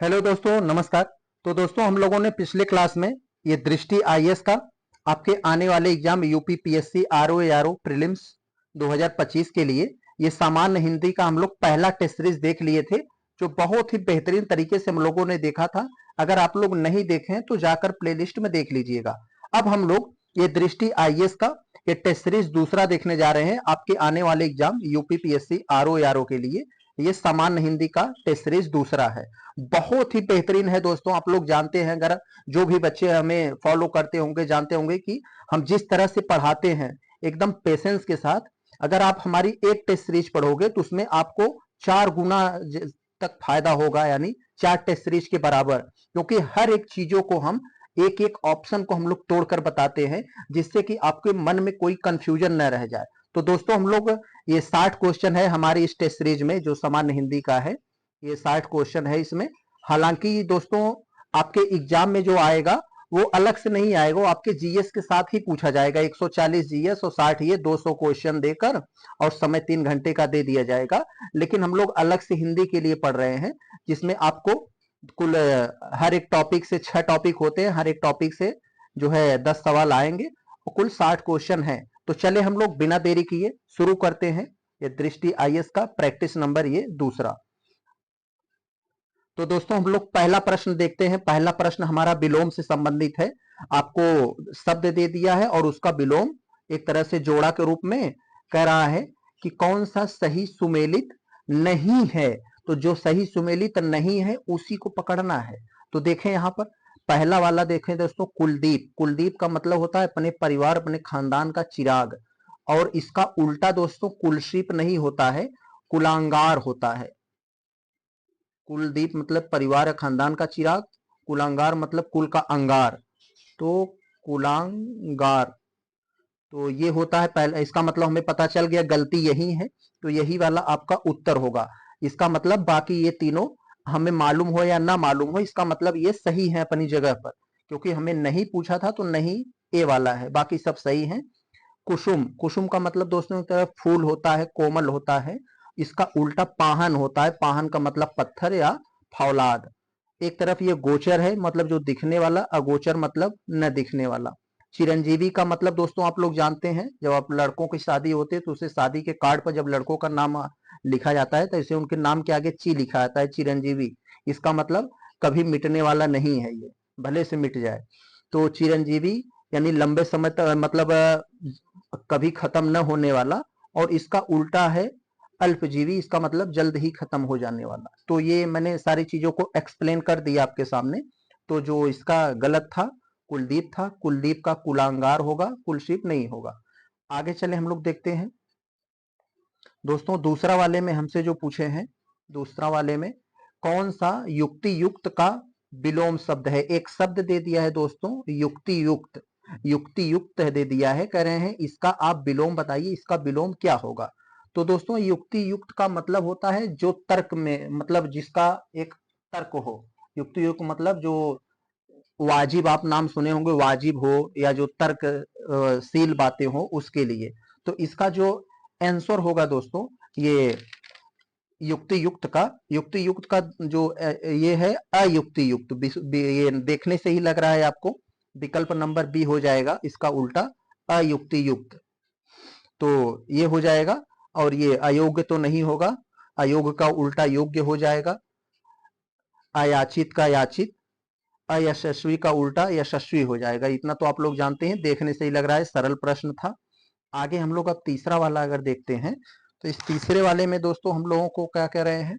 Hello दोस्तों, नमस्कार। तो दोस्तों, हम लोगों ने पिछले क्लास में ये दृष्टि आईएएस का आपके आने वाले exam UP PSC RO ARO prelims 2025 के लिए ये सामान्य हिंदी का हम लोग पहला टेस्ट सीरीज देख लिए थे, जो बहुत ही बेहतरीन तरीके से हम लोगों ने देखा था। अगर आप लोग नहीं देखें तो जाकर प्लेलिस्ट में देख लीजिएगा। अब हम लोग ये दृष्टि आईएएस का ये टेस्ट सीरीज दूसरा देखने जा रहे हैं आपके आने वाले exam UP PSC RO ARO के लिए। ये सामान्य हिंदी का टेस्ट सीरीज दूसरा है। बहुत ही बेहतरीन है दोस्तों। आप लोग जानते हैं, अगर जो भी बच्चे हमें फॉलो करते होंगे जानते होंगे कि हम जिस तरह से पढ़ाते हैं एकदम पेशेंस के साथ। अगर आप हमारी एक टेस्ट सीरीज पढ़ोगे तो उसमें आपको 4 गुना तक फायदा होगा, यानी 4 टेस्ट सीरीज के बराबर, क्योंकि हर एक चीजों को हम एक एक ऑप्शन को हम लोग तोड़कर बताते हैं, जिससे कि आपके मन में कोई कंफ्यूजन न रह जाए। तो दोस्तों, हम लोग ये 60 क्वेश्चन है हमारी इस टेस्ट सीरीज में, जो सामान्य हिंदी का है। ये 60 क्वेश्चन है इसमें। हालांकि दोस्तों, आपके एग्जाम में जो आएगा वो अलग से नहीं आएगा, वो आपके जीएस के साथ ही पूछा जाएगा। 140 जीएस और 60 ये 200 क्वेश्चन देकर, और समय 3 घंटे का दे दिया जाएगा। लेकिन हम लोग अलग से हिंदी के लिए पढ़ रहे हैं, जिसमें आपको कुल हर एक टॉपिक से 6 टॉपिक होते हैं, हर एक टॉपिक से जो है 10 सवाल आएंगे और कुल 60 क्वेश्चन है। तो चले हम लोग बिना देरी किए शुरू करते हैं ये दृष्टि आईएएस का प्रैक्टिस नंबर ये दूसरा। तो दोस्तों, हम लोग पहला प्रश्न देखते हैं। पहला प्रश्न हमारा विलोम से संबंधित है। आपको शब्द दे दिया है और उसका विलोम एक तरह से जोड़ा के रूप में कह रहा है कि कौन सा सही सुमेलित नहीं है। तो जो सही सुमेलित नहीं है उसी को पकड़ना है। तो देखें यहां पर पहला वाला देखें दोस्तों, कुलदीप। कुलदीप का मतलब होता है अपने परिवार अपने खानदान का चिराग। और इसका उल्टा दोस्तों कुलशीप नहीं होता है, कुलांगार होता है। कुलदीप मतलब परिवार या खानदान का चिराग, कुलांगार मतलब कुल का अंगार। तो कुलांगार, तो ये होता है पहला। इसका मतलब हमें पता चल गया, गलती यही है। तो यही वाला आपका उत्तर होगा। इसका मतलब बाकी ये तीनों हमें मालूम हो या ना मालूम हो, इसका मतलब ये सही है अपनी जगह पर, क्योंकि हमें नहीं पूछा था तो नहीं ए वाला है, बाकी सब सही है। कुसुम, कुसुम का मतलब दोस्तों की तरफ फूल होता है, कोमल होता है। इसका उल्टा पाहन होता है। पाहन का मतलब पत्थर या फौलाद। एक तरफ ये गोचर है, मतलब जो दिखने वाला, अगोचर मतलब न दिखने वाला। चिरंजीवी का मतलब दोस्तों आप लोग जानते हैं, जब आप लड़कों की शादी होती है तो उसे शादी के कार्ड पर जब लड़कों का नाम लिखा जाता है तो इसे उनके नाम के आगे ची लिखा जाता है, चिरंजीवी। इसका मतलब कभी मिटने वाला नहीं है, ये भले से मिट जाए। तो चिरंजीवी यानी लंबे समय तक, मतलब कभी खत्म न होने वाला। और इसका उल्टा है अल्पजीवी, इसका मतलब जल्द ही खत्म हो जाने वाला। तो ये मैंने सारी चीजों को एक्सप्लेन कर दिया आपके सामने। तो जो इसका गलत था कुलदीप था। कुलदीप का कुलांगार होगा, कुलशीप नहीं होगा। आगे चले हम लोग देखते हैं दोस्तों, दूसरा वाले में हमसे जो पूछे हैं, दूसरा वाले में कौन सा युक्ति युक्त का विलोम शब्द है। एक शब्द दे दिया है दोस्तों, युक्ति युक्त। युक्ति युक्त दे दिया है, कह रहे हैं इसका आप विलोम बताइए, इसका विलोम क्या होगा। तो दोस्तों, युक्ति युक्त का मतलब होता है जो तर्क में, मतलब जिसका एक तर्क हो। युक्ति युक्त मतलब जो वाजिब, आप नाम सुने होंगे, वाजिब हो या जो तर्क शील बातें हो उसके लिए। तो इसका जो आंसर होगा दोस्तों, ये युक्ति युक्त का, युक्ति युक्त का जो ये है अयुक्ति युक्त। ये देखने से ही लग रहा है आपको, विकल्प नंबर बी हो जाएगा इसका उल्टा, अयुक्ति युक्त। तो ये हो जाएगा। और ये अयोग्य तो नहीं होगा, अयोग्य का उल्टा योग्य हो जाएगा। अयाचित का याचित, अयशस्वी का उल्टा यशस्वी हो जाएगा। इतना तो आप लोग जानते हैं, देखने से ही लग रहा है सरल प्रश्न था। आगे हम लोग अब तीसरा वाला अगर देखते हैं, तो इस तीसरे वाले में दोस्तों हम लोगों को क्या कह रहे हैं,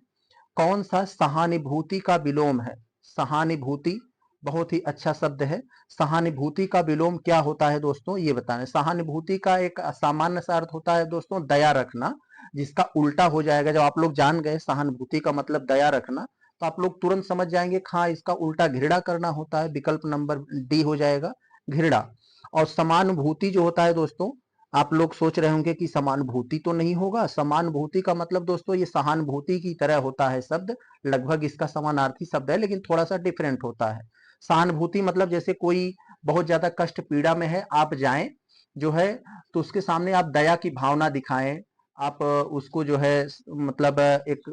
कौन सा सहानुभूति का विलोम है। सहानुभूति बहुत ही अच्छा शब्द है। सहानुभूति का विलोम क्या होता है दोस्तों, ये बताएं। सहानुभूति का एक सामान्य सा अर्थ होता है दोस्तों दया रखना, जिसका उल्टा हो जाएगा। जब आप लोग जान गए सहानुभूति का मतलब दया रखना, तो आप लोग तुरंत समझ जाएंगे हाँ इसका उल्टा घृणा करना होता है। विकल्प नंबर डी हो जाएगा, घृणा। और समानुभूति जो होता है दोस्तों, आप लोग सोच रहे होंगे कि समानुभूति तो नहीं होगा। समानुभूति का मतलब दोस्तों ये सहानुभूति की तरह होता है शब्द, लगभग इसका समानार्थी शब्द है, लेकिन थोड़ा सा डिफरेंट होता है। सहानुभूति मतलब जैसे कोई बहुत ज्यादा कष्ट पीड़ा में है, आप जाएं जो है तो उसके सामने आप दया की भावना दिखाएं। आप उसको जो है मतलब एक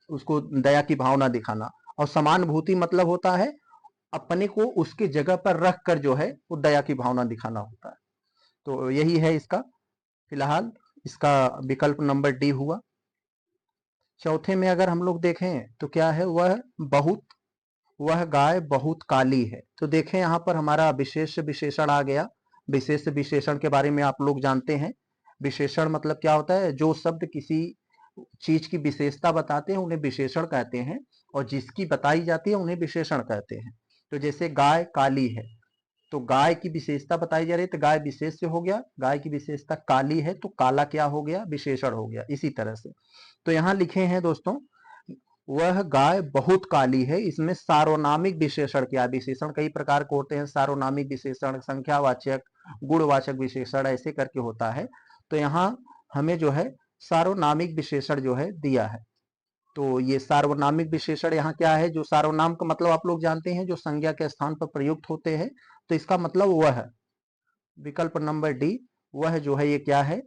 उसको दया की भावना दिखाना। और समानुभूति मतलब होता है अपने को उसकी जगह पर रख कर जो है वो दया की भावना दिखाना होता है। तो यही है इसका, फिलहाल इसका विकल्प नंबर डी हुआ। चौथे में अगर हम लोग देखें तो क्या है, वह गाय बहुत काली है। तो देखें यहाँ पर हमारा विशेष विशेषण आ गया। विशेष विशेषण के बारे में आप लोग जानते हैं। विशेषण मतलब क्या होता है, जो शब्द किसी चीज की विशेषता बताते हैं उन्हें विशेषण कहते हैं, और जिसकी बताई जाती है उन्हें विशेषण कहते हैं। तो जैसे गाय काली है, तो गाय की विशेषता बताई जा रही है तो गाय विशेष से हो गया, गाय की विशेषता काली है तो काला क्या हो गया, विशेषण हो गया। इसी तरह से तो यहाँ लिखे हैं दोस्तों, वह गाय बहुत काली है, इसमें सार्वनामिक विशेषण क्या, विशेषण कई प्रकार के होते हैं, सार्वनामिक विशेषण, संख्यावाचक, गुणवाचक विशेषण, ऐसे करके होता है। तो यहाँ हमें जो है सार्वनामिक विशेषण जो है दिया है। तो ये सार्वनामिक विशेषण यहाँ क्या है, जो सार्वनाम का मतलब आप लोग जानते हैं, जो संज्ञा के स्थान पर प्रयुक्त होते हैं। तो इसका मतलब वह, विकल्प नंबर डी, वह जो है ये क्या है,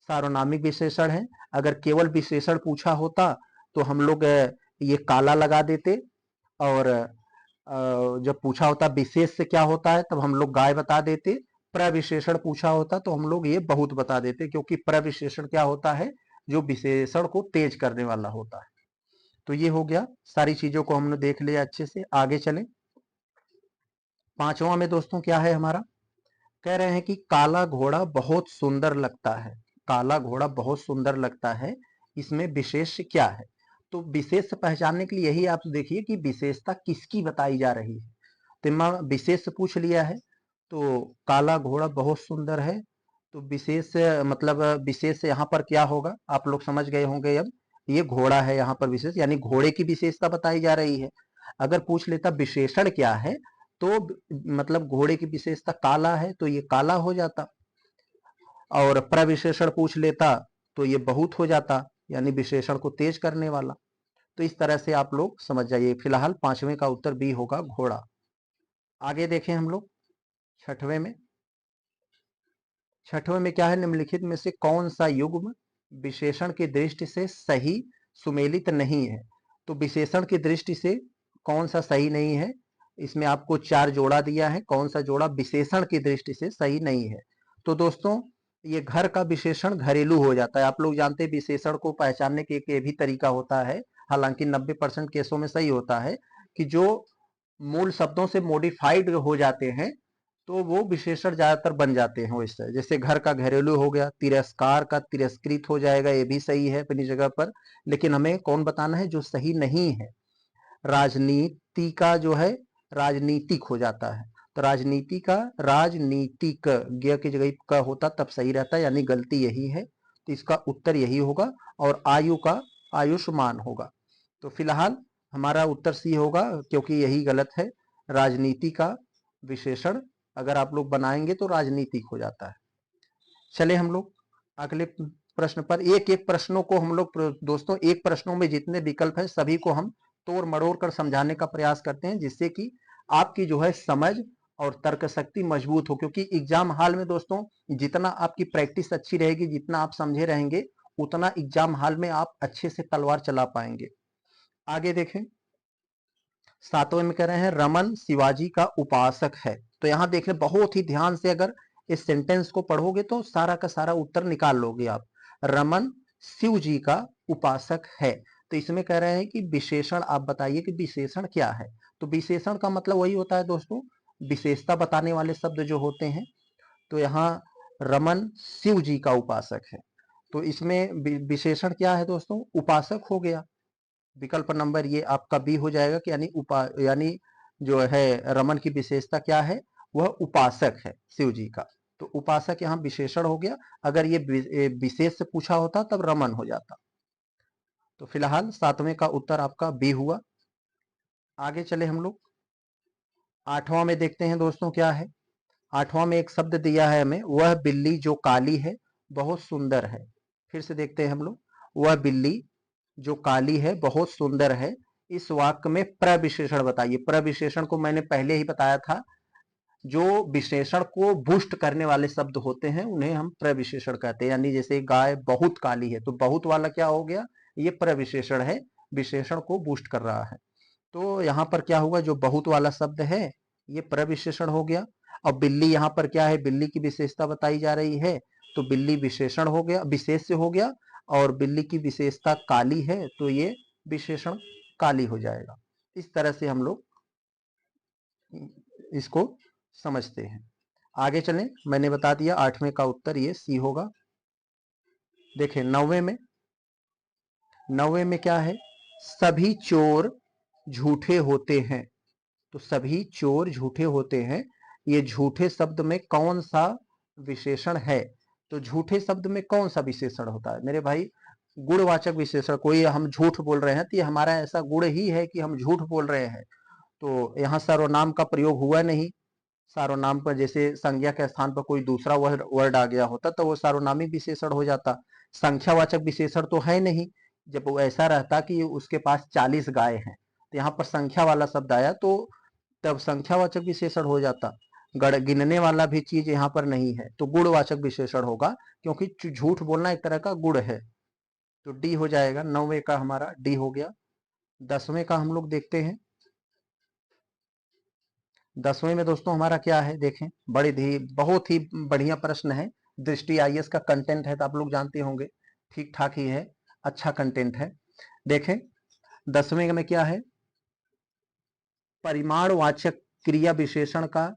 सार्वनामिक विशेषण है। अगर केवल विशेषण पूछा होता तो हम लोग ये काला लगा देते, और जब पूछा होता विशेष से क्या होता है तब हम लोग गाय बता देते। प्रविशेषण पूछा होता तो हम लोग ये बहुत बता देते, क्योंकि प्रविशेषण क्या होता है, जो विशेषण को तेज करने वाला होता है। तो ये हो गया, सारी चीजों को हमने देख लिया अच्छे से। आगे चलें। पांचवा में दोस्तों क्या है हमारा, कह रहे हैं कि काला घोड़ा बहुत सुंदर लगता है। काला घोड़ा बहुत सुंदर लगता है, इसमें विशेष क्या है। तो विशेष पहचानने के लिए यही आप देखिए कि विशेषता किसकी बताई जा रही है। तो विशेष पूछ लिया है, तो काला घोड़ा बहुत सुंदर है, तो विशेष मतलब विशेष यहाँ पर क्या होगा, आप लोग समझ गए होंगे अब। ये घोड़ा है यहाँ पर विशेष, यानी घोड़े की विशेषता बताई जा रही है। अगर पूछ लेता विशेषण क्या है, तो मतलब घोड़े की विशेषता काला है तो ये काला हो जाता, और प्रविशेषण पूछ लेता तो ये बहुत हो जाता, यानी विशेषण को तेज करने वाला। तो इस तरह से आप लोग समझ जाइए। फिलहाल पांचवें का उत्तर बी होगा, घोड़ा। आगे देखें हम लोग छठवें में। छठवें में क्या है, निम्नलिखित में से कौन सा युग्म विशेषण की दृष्टि से सही सुमेलित नहीं है। तो विशेषण की दृष्टि से कौन सा सही नहीं है, इसमें आपको चार जोड़ा दिया है, कौन सा जोड़ा विशेषण की दृष्टि से सही नहीं है। तो दोस्तों ये घर का विशेषण घरेलू हो जाता है। आप लोग जानते हैं विशेषण को पहचानने के एक ये भी तरीका होता है, हालांकि 90% केसों में सही होता है, कि जो मूल शब्दों से मॉडिफाइड हो जाते हैं तो वो विशेषण ज्यादातर बन जाते हैं वैसे। जैसे घर का घरेलू हो गया, तिरस्कार का तिरस्कृत हो जाएगा, ये भी सही है अपनी जगह पर, लेकिन हमें कौन बताना है जो सही नहीं है। राजनीति का जो है राजनीतिक हो जाता है, तो राजनीति का राजनीतिक, ज्ञ की जगह का होता तब सही रहता है, यानी गलती यही है। तो इसका उत्तर यही होगा, और आयु का आयुष्मान होगा। तो फिलहाल हमारा उत्तर सी होगा, क्योंकि यही गलत है। राजनीति का विशेषण अगर आप लोग बनाएंगे तो राजनीतिक हो जाता है। चले हम लोग अगले प्रश्न पर। एक एक प्रश्नों को हम लोग दोस्तों, एक प्रश्नों में जितने विकल्प है सभी को हम तोड़ मड़ोड़ कर समझाने का प्रयास करते हैं, जिससे कि आपकी जो है समझ और तर्क शक्ति मजबूत हो। क्योंकि एग्जाम हॉल में दोस्तों जितना आपकी प्रैक्टिस अच्छी रहेगी, जितना आप समझे रहेंगे, उतना एग्जाम हॉल में आप अच्छे से तलवार चला पाएंगे। आगे देखें, सातवें में कह रहे हैं रमन शिवाजी का उपासक है। तो यहां देख ले, बहुत ही ध्यान से अगर इस सेंटेंस को पढ़ोगे तो सारा का सारा उत्तर निकाल लोगे आप। रमन शिव जी का उपासक है, तो इसमें कह रहे हैं कि विशेषण आप बताइए कि विशेषण क्या है। तो विशेषण का मतलब वही होता है दोस्तों, विशेषता बताने वाले शब्द जो होते हैं। तो यहाँ रमन शिव जी का उपासक है, तो इसमें विशेषण क्या है दोस्तों, उपासक हो गया। विकल्प नंबर ये आपका बी हो जाएगा कि यानी जो है रमन की विशेषता क्या है, वह उपासक है शिव जी का। तो उपासक यहाँ विशेषण हो गया, अगर ये विशेष से पूछा होता तब रमन हो जाता। तो फिलहाल सातवें का उत्तर आपका बी हुआ। आगे चले हम लोग आठवां में देखते हैं दोस्तों क्या है। आठवां में एक शब्द दिया है हमें, वह बिल्ली जो काली है बहुत सुंदर है। फिर से देखते हैं हम लोग, वह बिल्ली जो काली है बहुत सुंदर है। इस वाक्य में प्रविशेषण बताइए। प्रविशेषण को मैंने पहले ही बताया था, जो विशेषण को बूस्ट करने वाले शब्द होते हैं उन्हें हम प्रविशेषण कहते हैं। यानी जैसे गाय बहुत काली है, तो बहुत वाला क्या हो गया, ये प्रविशेषण है, विशेषण को बूस्ट कर रहा है। तो यहाँ पर क्या हुआ, जो बहुत वाला शब्द है ये प्रविशेषण हो गया। और बिल्ली यहाँ पर क्या है, बिल्ली की विशेषता बताई जा रही है, तो बिल्ली विशेषण हो गया, विशेष से हो गया। और बिल्ली की विशेषता काली है तो ये विशेषण काली हो जाएगा। इस तरह से हम लोग इसको समझते हैं। आगे चलें, मैंने बता दिया 8वें का उत्तर ये सी होगा। देखें 9वें में क्या है, सभी चोर झूठे होते हैं। तो सभी चोर झूठे होते हैं, ये झूठे शब्द में कौन सा विशेषण है? तो झूठे शब्द में कौन सा विशेषण होता है मेरे भाई? गुणवाचक विशेषण। कोई हम झूठ बोल रहे हैं तो ये हमारा ऐसा गुण ही है कि हम झूठ बोल रहे हैं। तो यहाँ सर्वनाम का प्रयोग हुआ नहीं। सर्वनाम पर जैसे संज्ञा के स्थान पर कोई दूसरा वर्ड आ गया होता तो वो सर्वनामी विशेषण हो जाता। संख्यावाचक विशेषण तो है नहीं। जब वो ऐसा रहता कि उसके पास 40 गाय हैं, तो यहाँ पर संख्या वाला शब्द आया तो तब संख्यावाचक विशेषण हो जाता। गण गिनने वाला भी चीज यहाँ पर नहीं है, तो गुणवाचक विशेषण होगा, क्योंकि झूठ बोलना एक तरह का गुण है। तो डी हो जाएगा। 9वें का हमारा डी हो गया। 10वें का हम लोग देखते हैं। 10वें में दोस्तों हमारा क्या है, देखें, बहुत ही बढ़िया प्रश्न है। दृष्टि आईएएस का कंटेंट है तो आप लोग जानते होंगे, ठीक ठाक ही है, अच्छा कंटेंट है। देखें 10वें में क्या है, परिमाणवाचक क्रिया विशेषण का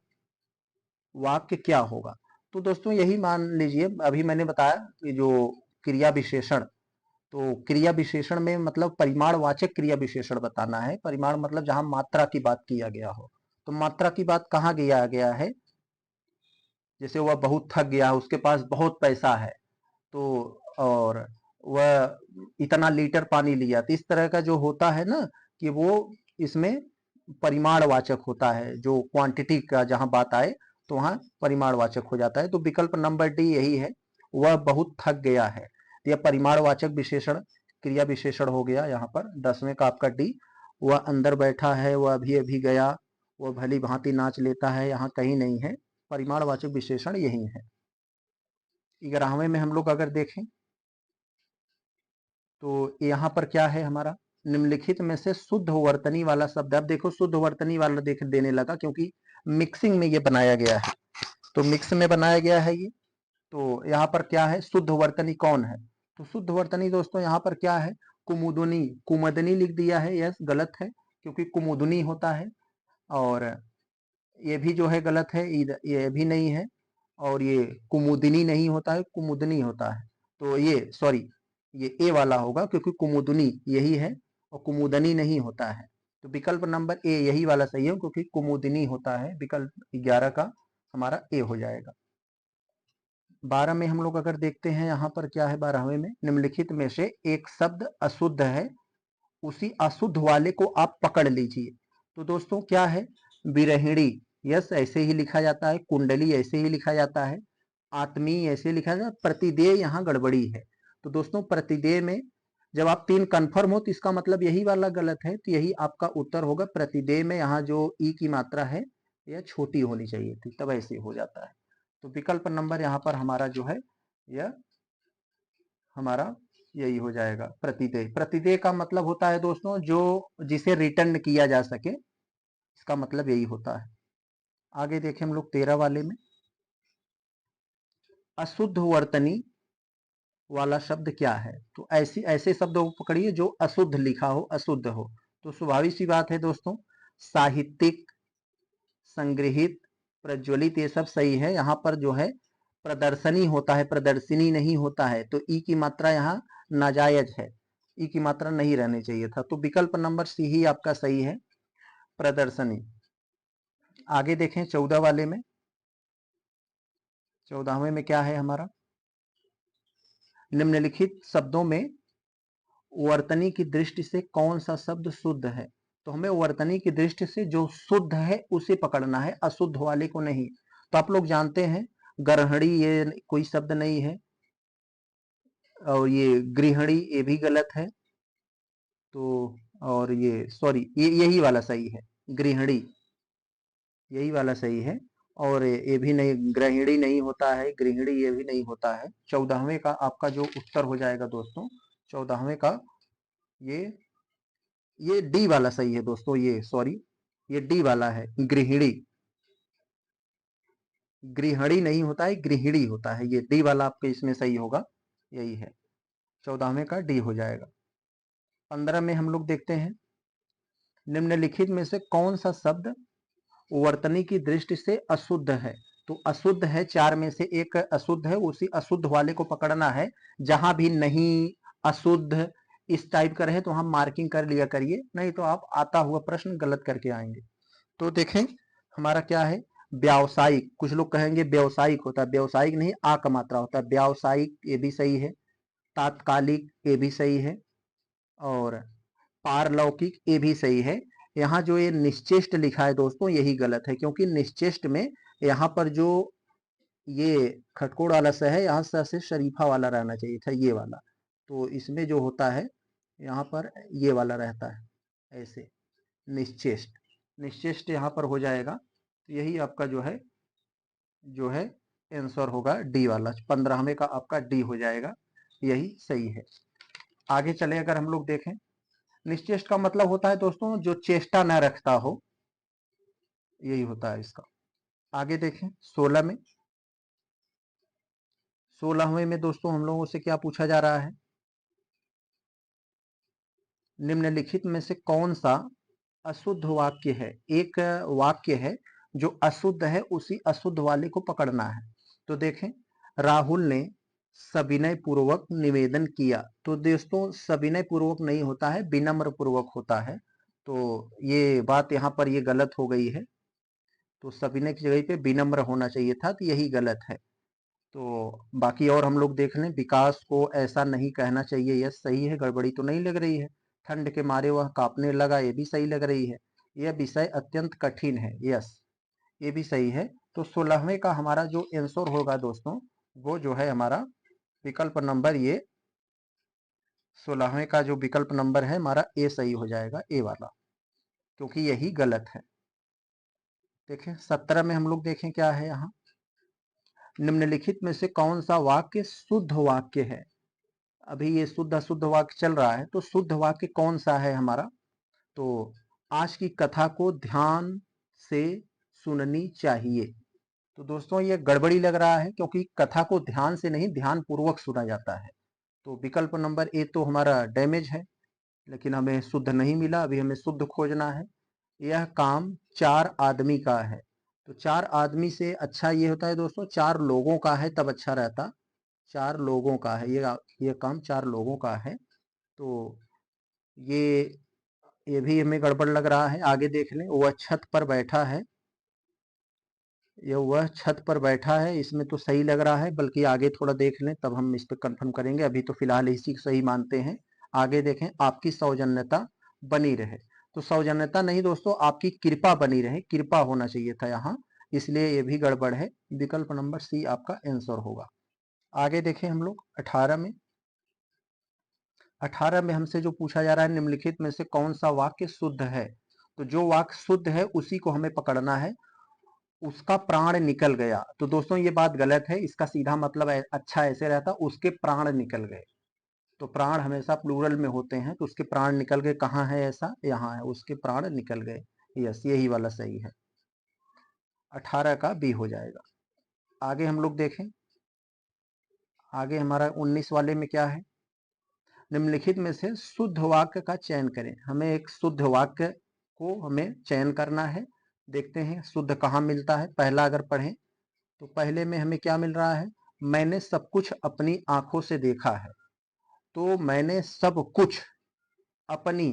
वाक्य क्या होगा? तो दोस्तों यही मान लीजिए, अभी मैंने बताया कि जो क्रिया विशेषण, तो क्रिया विशेषण में मतलब परिमाणवाचक क्रिया विशेषण बताना है। परिमाण मतलब जहां मात्रा की बात किया गया हो। तो मात्रा की बात कहाँ किया गया है? जैसे वह बहुत थक गया, उसके पास बहुत पैसा है, तो और वह इतना लीटर पानी लिया, तो इस तरह का जो होता है ना, कि वो इसमें परिमाणवाचक होता है। जो क्वांटिटी का जहां बात आए तो वहां परिमाणवाचक हो जाता है। तो विकल्प नंबर डी यही है, वह बहुत थक गया है। तो यह परिमाणवाचक विशेषण क्रिया विशेषण हो गया यहाँ पर 10वें का आपका डी। वह अंदर बैठा है, वह अभी अभी गया, वह भली भांति नाच लेता है, यहाँ कहीं नहीं है। परिमाणवाचक विशेषण यही है। 11वें में हम लोग अगर देखें तो यहाँ पर क्या है हमारा, निम्नलिखित में से शुद्ध वर्तनी वाला शब्द। अब देखो शुद्ध वर्तनी वाला देने लगा, क्योंकि मिक्सिंग में ये बनाया गया है, तो मिक्स में बनाया गया है ये। तो यहाँ पर क्या है, शुद्ध वर्तनी कौन है? तो शुद्ध वर्तनी दोस्तों यहाँ पर क्या है, कुमुदनी, कुमदनी लिख दिया है, यह गलत है, क्योंकि कुमुदनी होता है। और ये भी जो है गलत है, ये भी नहीं है। और ये कुमुदिनी नहीं होता है, कुमुदनी होता है। तो ये सॉरी, ये ए वाला होगा, क्योंकि कुमुदनी यही है और कुमुदनी नहीं होता है। तो विकल्प नंबर ए यही वाला सही है, क्योंकि कुमुदनी होता है। विकल्प 11 का हमारा ए हो जाएगा। 12 में हम लोग अगर देखते हैं, यहाँ पर क्या है 12वें में, निम्नलिखित में से एक शब्द अशुद्ध है, उसी अशुद्ध वाले को आप पकड़ लीजिए। तो दोस्तों क्या है, विरहिणी, यस ऐसे ही लिखा जाता है, कुंडली ऐसे ही लिखा जाता है, आत्मीय ऐसे लिखा जाता है, प्रतिदेय यहाँ गड़बड़ी है। तो दोस्तों प्रतिदेय में जब आप 3 कंफर्म हो तो इसका मतलब यही वाला गलत है, तो यही आपका उत्तर होगा। प्रतिदेय में यहाँ जो ई की मात्रा है यह छोटी होनी चाहिए थी, तब ऐसे हो जाता है। तो विकल्प नंबर यहाँ पर हमारा जो है यह हमारा यही हो जाएगा, प्रतिदेय। प्रतिदेय का मतलब होता है दोस्तों जो जिसे रिटर्न किया जा सके, इसका मतलब यही होता है। आगे देखें हम लोग 13 वाले में, अशुद्ध वर्तनी वाला शब्द क्या है? तो ऐसे शब्दों को पकड़िए जो अशुद्ध लिखा हो, अशुद्ध हो। तो स्वाभाविक सी बात है दोस्तों, साहित्यिक, संग्रहित, प्रज्वलित, ये सब सही है। यहाँ पर जो है प्रदर्शनी होता है, प्रदर्शनी नहीं होता है। तो ई की मात्रा यहाँ नाजायज है, ई की मात्रा नहीं रहनी चाहिए था। तो विकल्प नंबर सी ही आपका सही है, प्रदर्शनी। आगे देखें 14 वाले में, 14वें में क्या है हमारा, निम्नलिखित शब्दों में वर्तनी की दृष्टि से कौन सा शब्द शुद्ध है? तो हमें वर्तनी की दृष्टि से जो शुद्ध है उसे पकड़ना है, अशुद्ध वाले को नहीं। तो आप लोग जानते हैं गृहिणी ये कोई शब्द नहीं है, और ये गृहिणी ये भी गलत है। तो और ये सॉरी, ये यही वाला सही है, गृहिणी यही वाला सही है। और ये भी नहीं, गृहिणी नहीं होता है, गृहिणी ये भी नहीं होता है। 14वें का आपका जो उत्तर हो जाएगा दोस्तों, 14वें का ये ये डी वाला सही है दोस्तों, ये सॉरी, ये डी वाला है, गृहिणी। गृहिणी नहीं होता है, गृहिणी होता है, ये डी वाला आपके इसमें सही होगा, यही है। 14वें का डी हो जाएगा। 15 में हम लोग देखते हैं, निम्नलिखित में से कौन सा शब्द वर्तनी की दृष्टि से अशुद्ध है। तो अशुद्ध है, चार में से एक अशुद्ध है, उसी अशुद्ध वाले को पकड़ना है। जहां भी नहीं, अशुद्ध, इस टाइप का रहे तो हम मार्किंग कर लिया करिए, नहीं तो आप आता हुआ प्रश्न गलत करके आएंगे। तो देखें हमारा क्या है, व्यावसायिक, कुछ लोग कहेंगे व्यावसायिक होता है, व्यावसायिक नहीं, आ का मात्रा होता है, व्यावसायिक ये भी सही है, तात्कालिक ये भी सही है, और पारलौकिक ये भी सही है। यहाँ जो ये निश्चेष्ट लिखा है दोस्तों, यही गलत है, क्योंकि निश्चेष्ट में यहाँ पर जो ये खटकोड़ वाला स है, यहाँ से शरीफा वाला रहना चाहिए था, ये वाला। तो इसमें जो होता है यहाँ पर ये वाला रहता है, ऐसे निश्चेष्ट, निश्चेष्ट यहाँ पर हो जाएगा। तो यही आपका जो है आंसर होगा डी वाला, 15वें का आपका डी हो जाएगा, यही सही है। आगे चले अगर हम लोग देखें, निश्चेष्ट का मतलब होता है दोस्तों जो चेष्टा न रखता हो, यही होता है इसका। आगे देखें 16 में, 16वें में दोस्तों हम लोगों से क्या पूछा जा रहा है, निम्नलिखित में से कौन सा अशुद्ध वाक्य है। एक वाक्य है जो अशुद्ध है, उसी अशुद्ध वाले को पकड़ना है। तो देखें, राहुल ने सविनय पूर्वक निवेदन किया। तो दोस्तों सविनय पूर्वक नहीं होता है, विनम्र पूर्वक होता है। तो ये बात यहाँ पर ये गलत हो गई है, तो सविनय की जगह पे विनम्र होना चाहिए था, तो यही गलत है। तो बाकी और हम लोग देख लें, विकास को ऐसा नहीं कहना चाहिए, यह सही है, गड़बड़ी तो नहीं लग रही है। ठंड के मारे वह कांपने लगा, ये भी सही लग रही है। यह विषय अत्यंत कठिन है, यस, ये भी सही है। तो 16वें का हमारा जो आंसर होगा दोस्तों, वो जो है हमारा विकल्प नंबर ये 16वें का जो विकल्प नंबर है हमारा ए सही हो जाएगा, ए वाला, क्योंकि यही गलत है। देखें 17 में हम लोग देखें क्या है यहाँ, निम्नलिखित में से कौन सा वाक्य शुद्ध वाक्य है। अभी ये शुद्ध अशुद्ध वाक्य चल रहा है, तो शुद्ध वाक्य कौन सा है हमारा, तो आज की कथा को ध्यान से सुननी चाहिए। तो दोस्तों ये गड़बड़ी लग रहा है, क्योंकि कथा को ध्यान से नहीं, ध्यान पूर्वक सुना जाता है। तो विकल्प नंबर ए तो हमारा डैमेज है, लेकिन हमें शुद्ध नहीं मिला, अभी हमें शुद्ध खोजना है। यह काम 4 आदमी का है। तो 4 आदमी से अच्छा ये होता है दोस्तों, 4 लोगों का है तब अच्छा रहता, 4 लोगों का है, ये काम 4 लोगों का है। तो ये ये भी हमें गड़बड़ लग रहा है। आगे देख लें, वह छत पर बैठा है, वह छत पर बैठा है, इसमें तो सही लग रहा है, बल्कि आगे थोड़ा देख लें तब हम इस पर कंफर्म करेंगे, अभी तो फिलहाल इसी को सही मानते हैं। आगे देखें, आपकी सौजन्यता बनी रहे। तो सौजन्यता नहीं दोस्तों, आपकी कृपा बनी रहे, कृपा होना चाहिए था यहाँ, इसलिए ये भी गड़बड़ है। विकल्प नंबर सी आपका आंसर होगा। आगे देखें हम लोग 18 में, 18 में हमसे जो पूछा जा रहा है, निम्नलिखित में से कौन सा वाक्य शुद्ध है। तो जो वाक्य शुद्ध है उसी को हमें पकड़ना है। उसका प्राण निकल गया, तो दोस्तों ये बात गलत है, इसका सीधा मतलब अच्छा ऐसे रहता, उसके प्राण निकल गए। तो प्राण हमेशा प्लूरल में होते हैं, तो उसके प्राण निकल गए, कहाँ है ऐसा, यहाँ है, उसके प्राण निकल गए, यस यही वाला सही है, 18 का बी हो जाएगा। आगे हम लोग देखें, आगे हमारा 19 वाले में क्या है, निम्नलिखित में से शुद्ध वाक्य का चयन करें। हमें एक शुद्ध वाक्य को हमें चयन करना है। देखते हैं शुद्ध कहाँ मिलता है। पहला अगर पढ़ें तो पहले में हमें क्या मिल रहा है, मैंने सब कुछ अपनी आंखों से देखा है। तो मैंने सब कुछ अपनी,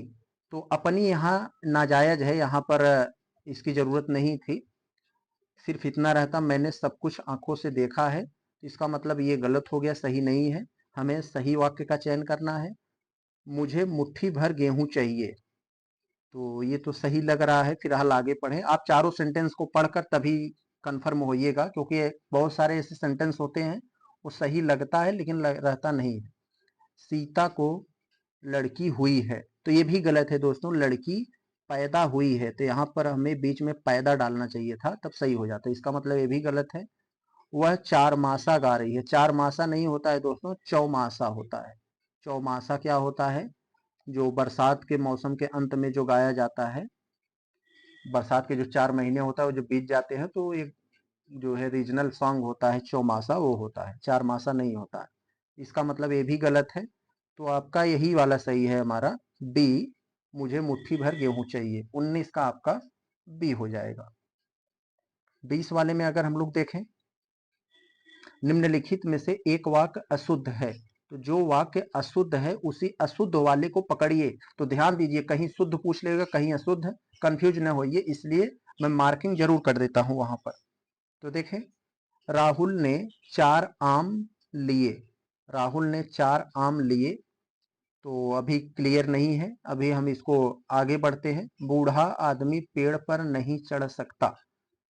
तो अपनी यहाँ नाजायज है, यहाँ पर इसकी जरूरत नहीं थी, सिर्फ इतना रहता मैंने सब कुछ आंखों से देखा है। इसका मतलब ये गलत हो गया, सही नहीं है। हमें सही वाक्य का चयन करना है। मुझे मुट्ठी भर गेहूं चाहिए, तो ये तो सही लग रहा है। फिलहाल आगे पढ़ें, आप चारों सेंटेंस को पढ़कर तभी कंफर्म होइएगा, क्योंकि बहुत सारे ऐसे सेंटेंस होते हैं वो सही लगता है लेकिन रहता नहीं है। सीता को लड़की हुई है, तो ये भी गलत है दोस्तों, लड़की पैदा हुई है, तो यहाँ पर हमें बीच में पैदा डालना चाहिए था, तब सही हो जाता। इसका मतलब ये भी गलत है। वह चारमासा गा रही है, चारमासा नहीं होता है दोस्तों, चौमासा होता है। चौमासा क्या होता है, जो बरसात के मौसम के अंत में जो गाया जाता है, बरसात के जो 4 महीने होता है वो जो बीत जाते हैं तो एक जो है रीजनल सॉन्ग होता है चौमासा, वो होता है, 4 मासा नहीं होता है। इसका मतलब ये भी गलत है। तो आपका यही वाला सही है हमारा बी, मुझे मुट्ठी भर गेहूं चाहिए। 19 का आपका बी हो जाएगा। 20 वाले में अगर हम लोग देखें, निम्नलिखित में से एक वाक्य अशुद्ध है, तो जो वाक्य अशुद्ध है उसी अशुद्ध वाले को पकड़िए। तो ध्यान दीजिए, कहीं शुद्ध पूछ लेगा कहीं अशुद्ध, कंफ्यूज न होइए, इसलिए मैं मार्किंग जरूर कर देता हूं वहां पर। तो देखें, राहुल ने 4 आम लिए। राहुल ने 4 आम लिए, तो अभी क्लियर नहीं है, अभी हम इसको आगे बढ़ते हैं। बूढ़ा आदमी पेड़ पर नहीं चढ़ सकता।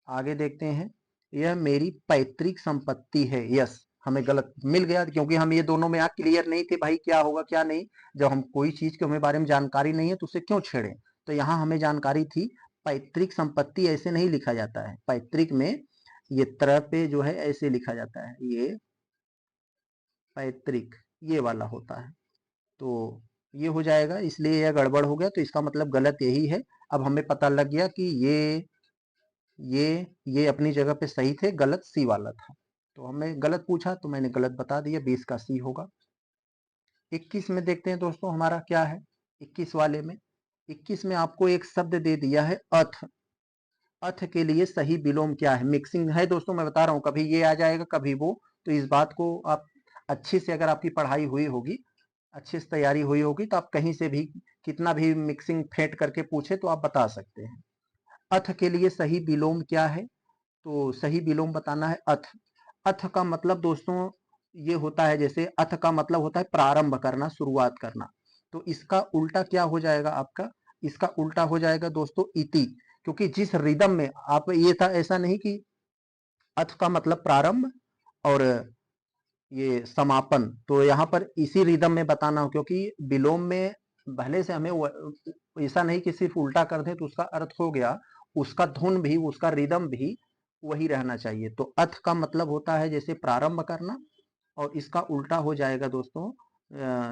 आगे देखते हैं, यह मेरी पैतृक संपत्ति है। यस, हमें गलत मिल गया क्योंकि हम ये दोनों में क्लियर नहीं थे भाई क्या होगा क्या नहीं। जब हम कोई चीज के हमें बारे में जानकारी नहीं है तो उसे क्यों छेड़े। तो यहाँ हमें जानकारी थी, पैतृक संपत्ति ऐसे नहीं लिखा जाता है। पैतृक में ये तरह पे जो है ऐसे लिखा जाता है, ये पैतृक ये वाला होता है। तो ये हो जाएगा, इसलिए यह गड़बड़ हो गया, तो इसका मतलब गलत यही है। अब हमें पता लग गया कि ये अपनी जगह पे सही थे, गलत सी वाला था। तो हमें गलत पूछा तो मैंने गलत बता दिया, 20 का सी होगा। 21 में देखते हैं दोस्तों हमारा क्या है। 21 वाले में, 21 में आपको एक शब्द दे दिया है अथ। अथ के लिए सही विलोम क्या है? मिक्सिंग है दोस्तों, मैं बता रहा हूं, कभी ये आ जाएगा कभी वो। तो इस बात को आप अच्छी से, अगर आपकी पढ़ाई हुई होगी, अच्छे से तैयारी हुई होगी, तो आप कहीं से भी कितना भी मिक्सिंग फेंट करके पूछे तो आप बता सकते हैं। अथ के लिए सही विलोम क्या है? तो सही विलोम बताना है अथ। अथ का मतलब दोस्तों ये होता है, जैसे अथ का मतलब होता है प्रारंभ करना, शुरुआत करना। तो इसका उल्टा क्या हो जाएगा आपका? इसका उल्टा हो जाएगा दोस्तों इति। क्योंकि जिस रिदम में आप, ये था ऐसा नहीं कि अथ का मतलब प्रारंभ और ये समापन, तो यहाँ पर इसी रिदम में बताना हो, क्योंकि विलोम में भले से हमें ऐसा नहीं कि सिर्फ उल्टा कर दें तो उसका अर्थ हो गया, उसका धुन भी, उसका रिदम भी वही रहना चाहिए। तो अथ का मतलब होता है जैसे प्रारंभ करना, और इसका उल्टा हो जाएगा दोस्तों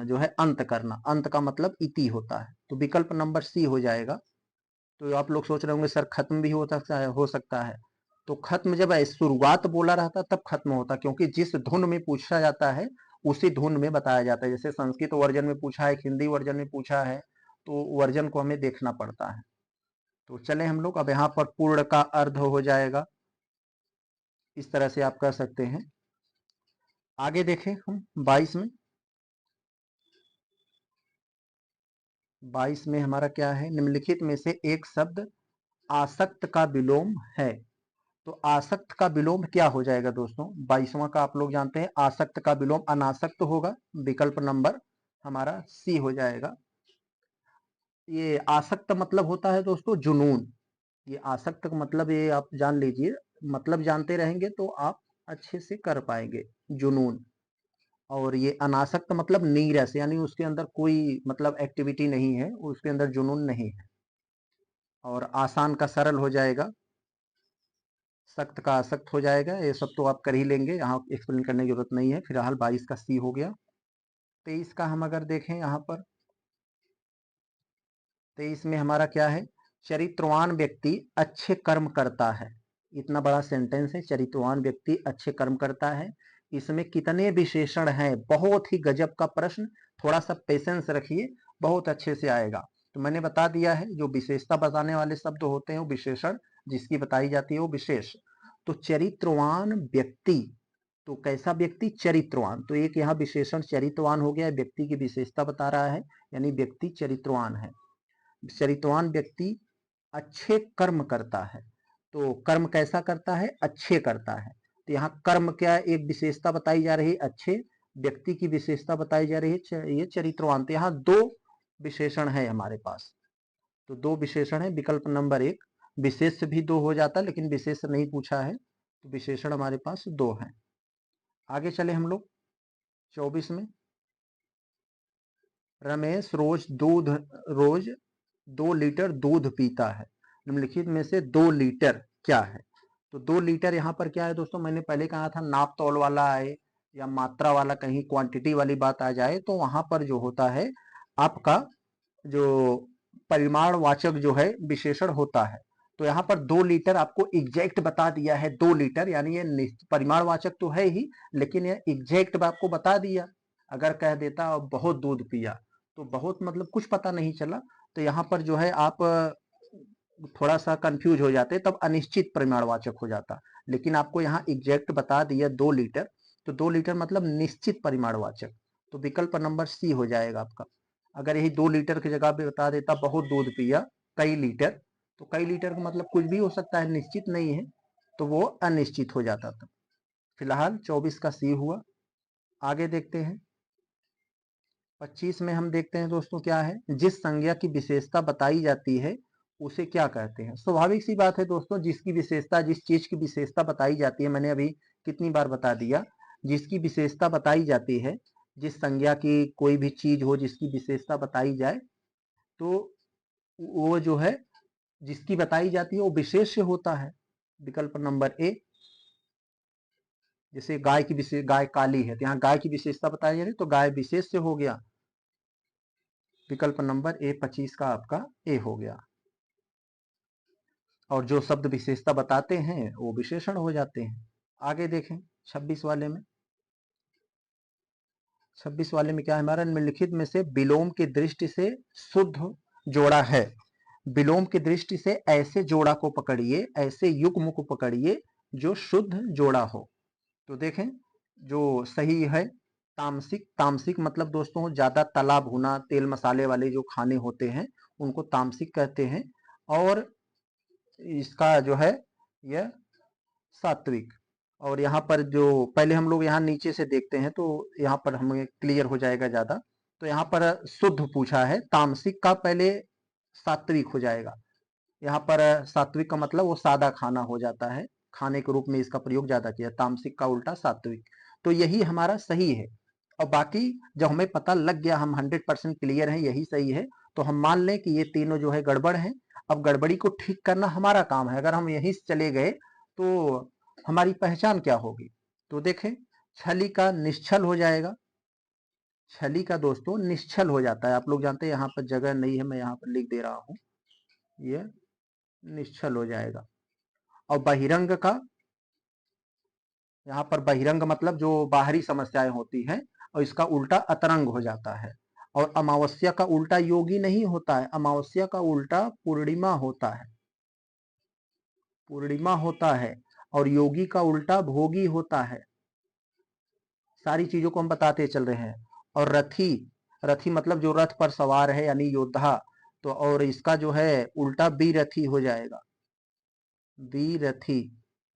जो है अंत करना। अंत का मतलब इति होता है। तो विकल्प नंबर सी हो जाएगा। तो आप लोग सोच रहे होंगे सर खत्म भी हो सकता है। तो खत्म जब शुरुआत बोला रहता तब खत्म होता, क्योंकि जिस धुन में पूछा जाता है उसी धुन में बताया जाता है। जैसे संस्कृत वर्जन में पूछा है, हिंदी वर्जन में पूछा है, तो वर्जन को हमें देखना पड़ता है। तो चले हम लोग, अब यहाँ पर पूर्ण का अर्ध हो जाएगा, इस तरह से आप कर सकते हैं। आगे देखें हम 22 में। 22 में हमारा क्या है? निम्नलिखित में से एक शब्द आसक्त का विलोम है। तो आसक्त का विलोम क्या हो जाएगा दोस्तों? 22वां का आप लोग जानते हैं, आसक्त का विलोम अनासक्त होगा। विकल्प नंबर हमारा सी हो जाएगा। ये आसक्त मतलब होता है दोस्तों जुनून। ये आसक्त का मतलब ये आप जान लीजिए, मतलब जानते रहेंगे तो आप अच्छे से कर पाएंगे, जुनून। और ये अनासक्त मतलब नीरस, यानी उसके अंदर कोई मतलब एक्टिविटी नहीं है, उसके अंदर जुनून नहीं है। और आसान का सरल हो जाएगा, सख्त का असक्त हो जाएगा। ये सब तो आप कर ही लेंगे, यहाँ एक्सप्लेन करने की जरूरत नहीं है। फिलहाल 22 का सी हो गया। 23 का हम अगर देखें यहाँ पर, 23 में हमारा क्या है? चरित्रवान व्यक्ति अच्छे कर्म करता है। इतना बड़ा सेंटेंस है, चरित्रवान व्यक्ति अच्छे कर्म करता है। इसमें कितने विशेषण हैं? बहुत ही गजब का प्रश्न, थोड़ा सा पेशेंस रखिए, बहुत अच्छे से आएगा। तो मैंने बता दिया है, जो विशेषता बताने वाले शब्द होते हैं वो विशेषण, जिसकी बताई जाती है वो विशेष। तो चरित्रवान व्यक्ति, तो कैसा व्यक्ति? चरित्रवान। तो एक यहाँ विशेषण चरित्रवान हो गया, व्यक्ति की विशेषता बता रहा है, यानी व्यक्ति चरित्रवान है। चरित्रवान व्यक्ति अच्छे कर्म करता है। तो कर्म कैसा करता है? अच्छे करता है। तो यहाँ कर्म क्या, एक विशेषता बताई जा रही है अच्छे, व्यक्ति की विशेषता बताई जा रही है ये चरित्रवान। तो यहाँ दो विशेषण है हमारे पास। तो दो विशेषण है, विकल्प नंबर एक। विशेष भी दो हो जाता, लेकिन विशेष नहीं पूछा है, तो विशेषण हमारे पास दो है। आगे चले हम लोग 24 में। रमेश रोज 2 लीटर दूध पीता है। निम्नलिखित में से 2 लीटर क्या है? तो 2 लीटर यहाँ पर क्या है दोस्तों? मैंने पहले कहा था नाप तौल वाला आए या मात्रा वाला, कहीं क्वांटिटी वाली बात आ जाए तो वहां पर जो होता है आपका जो परिमाणवाचक जो है विशेषण होता है। तो यहाँ पर 2 लीटर आपको एग्जैक्ट बता दिया है, 2 लीटर, यानी ये परिमाणवाचक तो है ही, लेकिन ये एग्जैक्ट आपको बता दिया। अगर कह देता बहुत दूध पिया, तो बहुत मतलब कुछ पता नहीं चला, तो यहाँ पर जो है आप थोड़ा सा कंफ्यूज हो जाते, तब अनिश्चित परिमाणवाचक हो जाता। लेकिन आपको यहाँ एग्जैक्ट बता दिया 2 लीटर, तो 2 लीटर मतलब निश्चित परिमाणवाचक, तो विकल्प नंबर सी हो जाएगा आपका। अगर यही 2 लीटर की जगह पे बता देता बहुत दूध पिया कई लीटर, तो कई लीटर का मतलब कुछ भी हो सकता है, निश्चित नहीं है, तो वो अनिश्चित हो जाता था। फिलहाल 24 का सी हुआ। आगे देखते हैं 25 में हम देखते हैं दोस्तों क्या है, जिस संज्ञा की विशेषता बताई जाती है उसे क्या कहते हैं। स्वाभाविक सी बात है दोस्तों, जिसकी विशेषता, जिस चीज की विशेषता बताई जाती है, मैंने अभी कितनी बार बता दिया, जिसकी विशेषता बताई जाती है, जिस संज्ञा की कोई भी चीज हो जिसकी विशेषता बताई जाए, तो वो जो है जिसकी बताई जाती है वो विशेष्य होता है। विकल्प नंबर ए। जैसे गाय की विशेष, गाय काली है, तो यहाँ गाय की विशेषता बताई जा रही, तो गाय विशेष्य हो गया। विकल्प नंबर ए 25 का आपका ए हो गया। और जो शब्द विशेषता बताते हैं वो विशेषण हो जाते हैं। आगे देखें 26 वाले में। 26 वाले में क्या है हमारा, निम्नलिखित में से विलोम की दृष्टि से शुद्ध जोड़ा है। विलोम की दृष्टि से ऐसे जोड़ा को पकड़िए, ऐसे युग्म को पकड़िए जो शुद्ध जोड़ा हो। तो देखें जो सही है, तामसिक। तामसिक मतलब दोस्तों ज्यादा तला भुना तेल मसाले वाले जो खाने होते हैं उनको तामसिक कहते हैं। और इसका जो है यह सात्विक। और यहाँ पर जो पहले हम लोग यहाँ नीचे से देखते हैं तो यहाँ पर हमें क्लियर हो जाएगा ज्यादा। तो यहाँ पर शुद्ध पूछा है, तामसिक का पहले सात्विक हो जाएगा। यहाँ पर सात्विक का मतलब वो सादा खाना हो जाता है, खाने के रूप में इसका प्रयोग ज्यादा किया, तामसिक का उल्टा सात्विक। तो यही हमारा सही है। और बाकी जब हमें पता लग गया, हम 100% क्लियर हैं यही सही है, तो हम मान लें कि ये तीनों जो है गड़बड़ है। अब गड़बड़ी को ठीक करना हमारा काम है। अगर हम यहीं से चले गए तो हमारी पहचान क्या होगी। तो देखें छली का निश्चल हो जाएगा। छली का दोस्तों निश्चल हो जाता है, आप लोग जानते हैं, यहाँ पर जगह नहीं है, मैं यहाँ पर लिख दे रहा हूं, ये निश्चल हो जाएगा। और बहिरंग का, यहाँ पर बहिरंग मतलब जो बाहरी समस्याएं होती हैं, और इसका उल्टा अतरंग हो जाता है। और अमावस्या का उल्टा योगी नहीं होता है, अमावस्या का उल्टा पूर्णिमा होता है, पूर्णिमा होता है। और योगी का उल्टा भोगी होता है। सारी चीजों को हम बताते चल रहे हैं। और रथी, रथी मतलब जो रथ पर सवार है यानी योद्धा, तो और इसका जो है उल्टा बीरथी हो जाएगा, बीरथी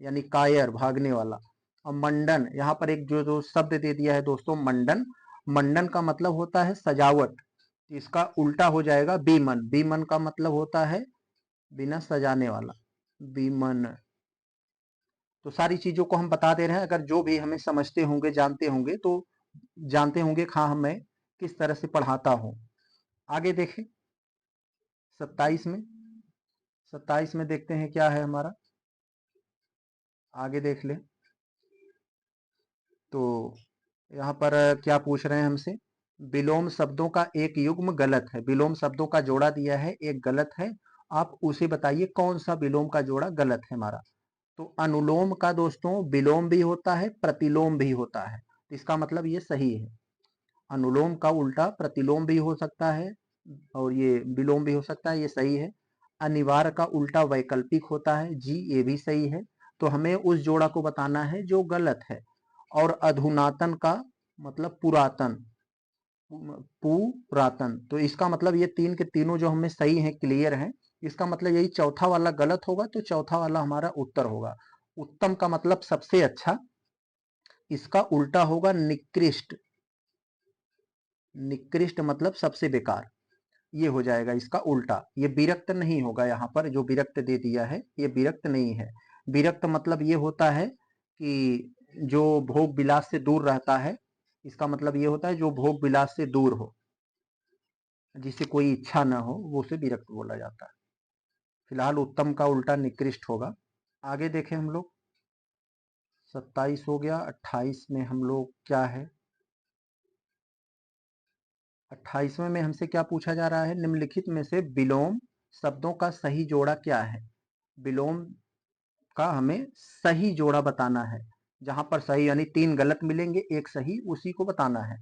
यानी कायर, भागने वाला। और मंडन, यहाँ पर एक जो शब्द दे दिया है दोस्तों मंडन, मंडन का मतलब होता है सजावट, इसका उल्टा हो जाएगा बीमन। बीमन का मतलब होता है बिना सजाने वाला, बीमन। तो सारी चीजों को हम बता दे रहे हैं, अगर जो भी हमें समझते होंगे, जानते होंगे, तो जानते होंगे हाँ मैं किस तरह से पढ़ाता हूं। आगे देखें 27 में। 27 में देखते हैं क्या है हमारा, आगे देख ले। तो यहाँ पर क्या पूछ रहे हैं हमसे, विलोम शब्दों का एक युग्म गलत है। विलोम शब्दों का जोड़ा दिया है, एक गलत है, आप उसे बताइए कौन सा विलोम का जोड़ा गलत है हमारा। तो अनुलोम का दोस्तों विलोम भी होता है, प्रतिलोम भी होता है, तो इसका मतलब ये सही है। अनुलोम का उल्टा प्रतिलोम भी हो सकता है, और ये विलोम भी हो सकता है, ये सही है। अनिवार्य का उल्टा वैकल्पिक होता है, जी ये भी सही है। तो हमें उस जोड़ा को बताना है जो गलत है। और अधुनातन का मतलब पुरातन, पुरातन, तो इसका मतलब ये तीन के तीनों जो हमें सही है, क्लियर है। इसका मतलब यही चौथा वाला गलत होगा, तो चौथा वाला हमारा उत्तर होगा। उत्तम का मतलब सबसे अच्छा, इसका उल्टा होगा निकृष्ट। निकृष्ट मतलब सबसे बेकार, ये हो जाएगा इसका उल्टा। ये विरक्त नहीं होगा, यहाँ पर जो विरक्त दे दिया है ये विरक्त नहीं है। विरक्त मतलब ये होता है कि जो भोग विलास से दूर रहता है, इसका मतलब ये होता है जो भोग विलास से दूर हो, जिसे कोई इच्छा न हो, वो उसे विरक्त बोला जाता है। फिलहाल उत्तम का उल्टा निकृष्ट होगा। आगे देखें हम लोग 27 हो गया। 28 में हम लोग क्या है, 28वें में हमसे क्या पूछा जा रहा है, निम्नलिखित में से विलोम शब्दों का सही जोड़ा क्या है। विलोम का हमें सही जोड़ा बताना है, जहां पर सही यानी 3 गलत मिलेंगे, एक सही, उसी को बताना है।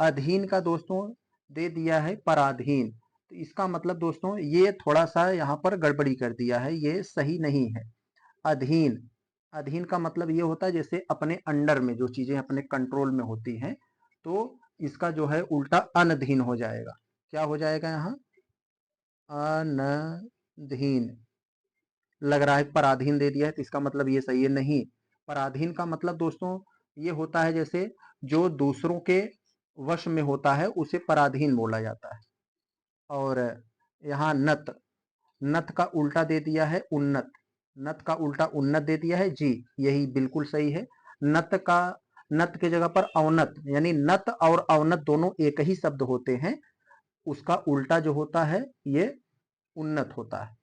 अधीन का दोस्तों दे दिया है पराधीन, तो इसका मतलब दोस्तों ये थोड़ा सा यहाँ पर गड़बड़ी कर दिया है, ये सही नहीं है। अधीन, अधीन का मतलब ये होता है जैसे अपने अंडर में जो चीजें अपने कंट्रोल में होती हैं, तो इसका जो है उल्टा अनधीन हो जाएगा। क्या हो जाएगा यहाँ, अनधीन। लग रहा है पराधीन दे दिया है, तो इसका मतलब ये सही है, नहीं। पराधीन का मतलब दोस्तों ये होता है जैसे जो दूसरों के वश में होता है उसे पराधीन बोला जाता है। और यहाँ नत, नत का उल्टा दे दिया है उन्नत, नत का उल्टा उन्नत दे दिया है जी, यही बिल्कुल सही है। नत का, नत की जगह पर अवनत, यानी नत और अवनत दोनों एक ही शब्द होते हैं, उसका उल्टा जो होता है ये उन्नत होता है।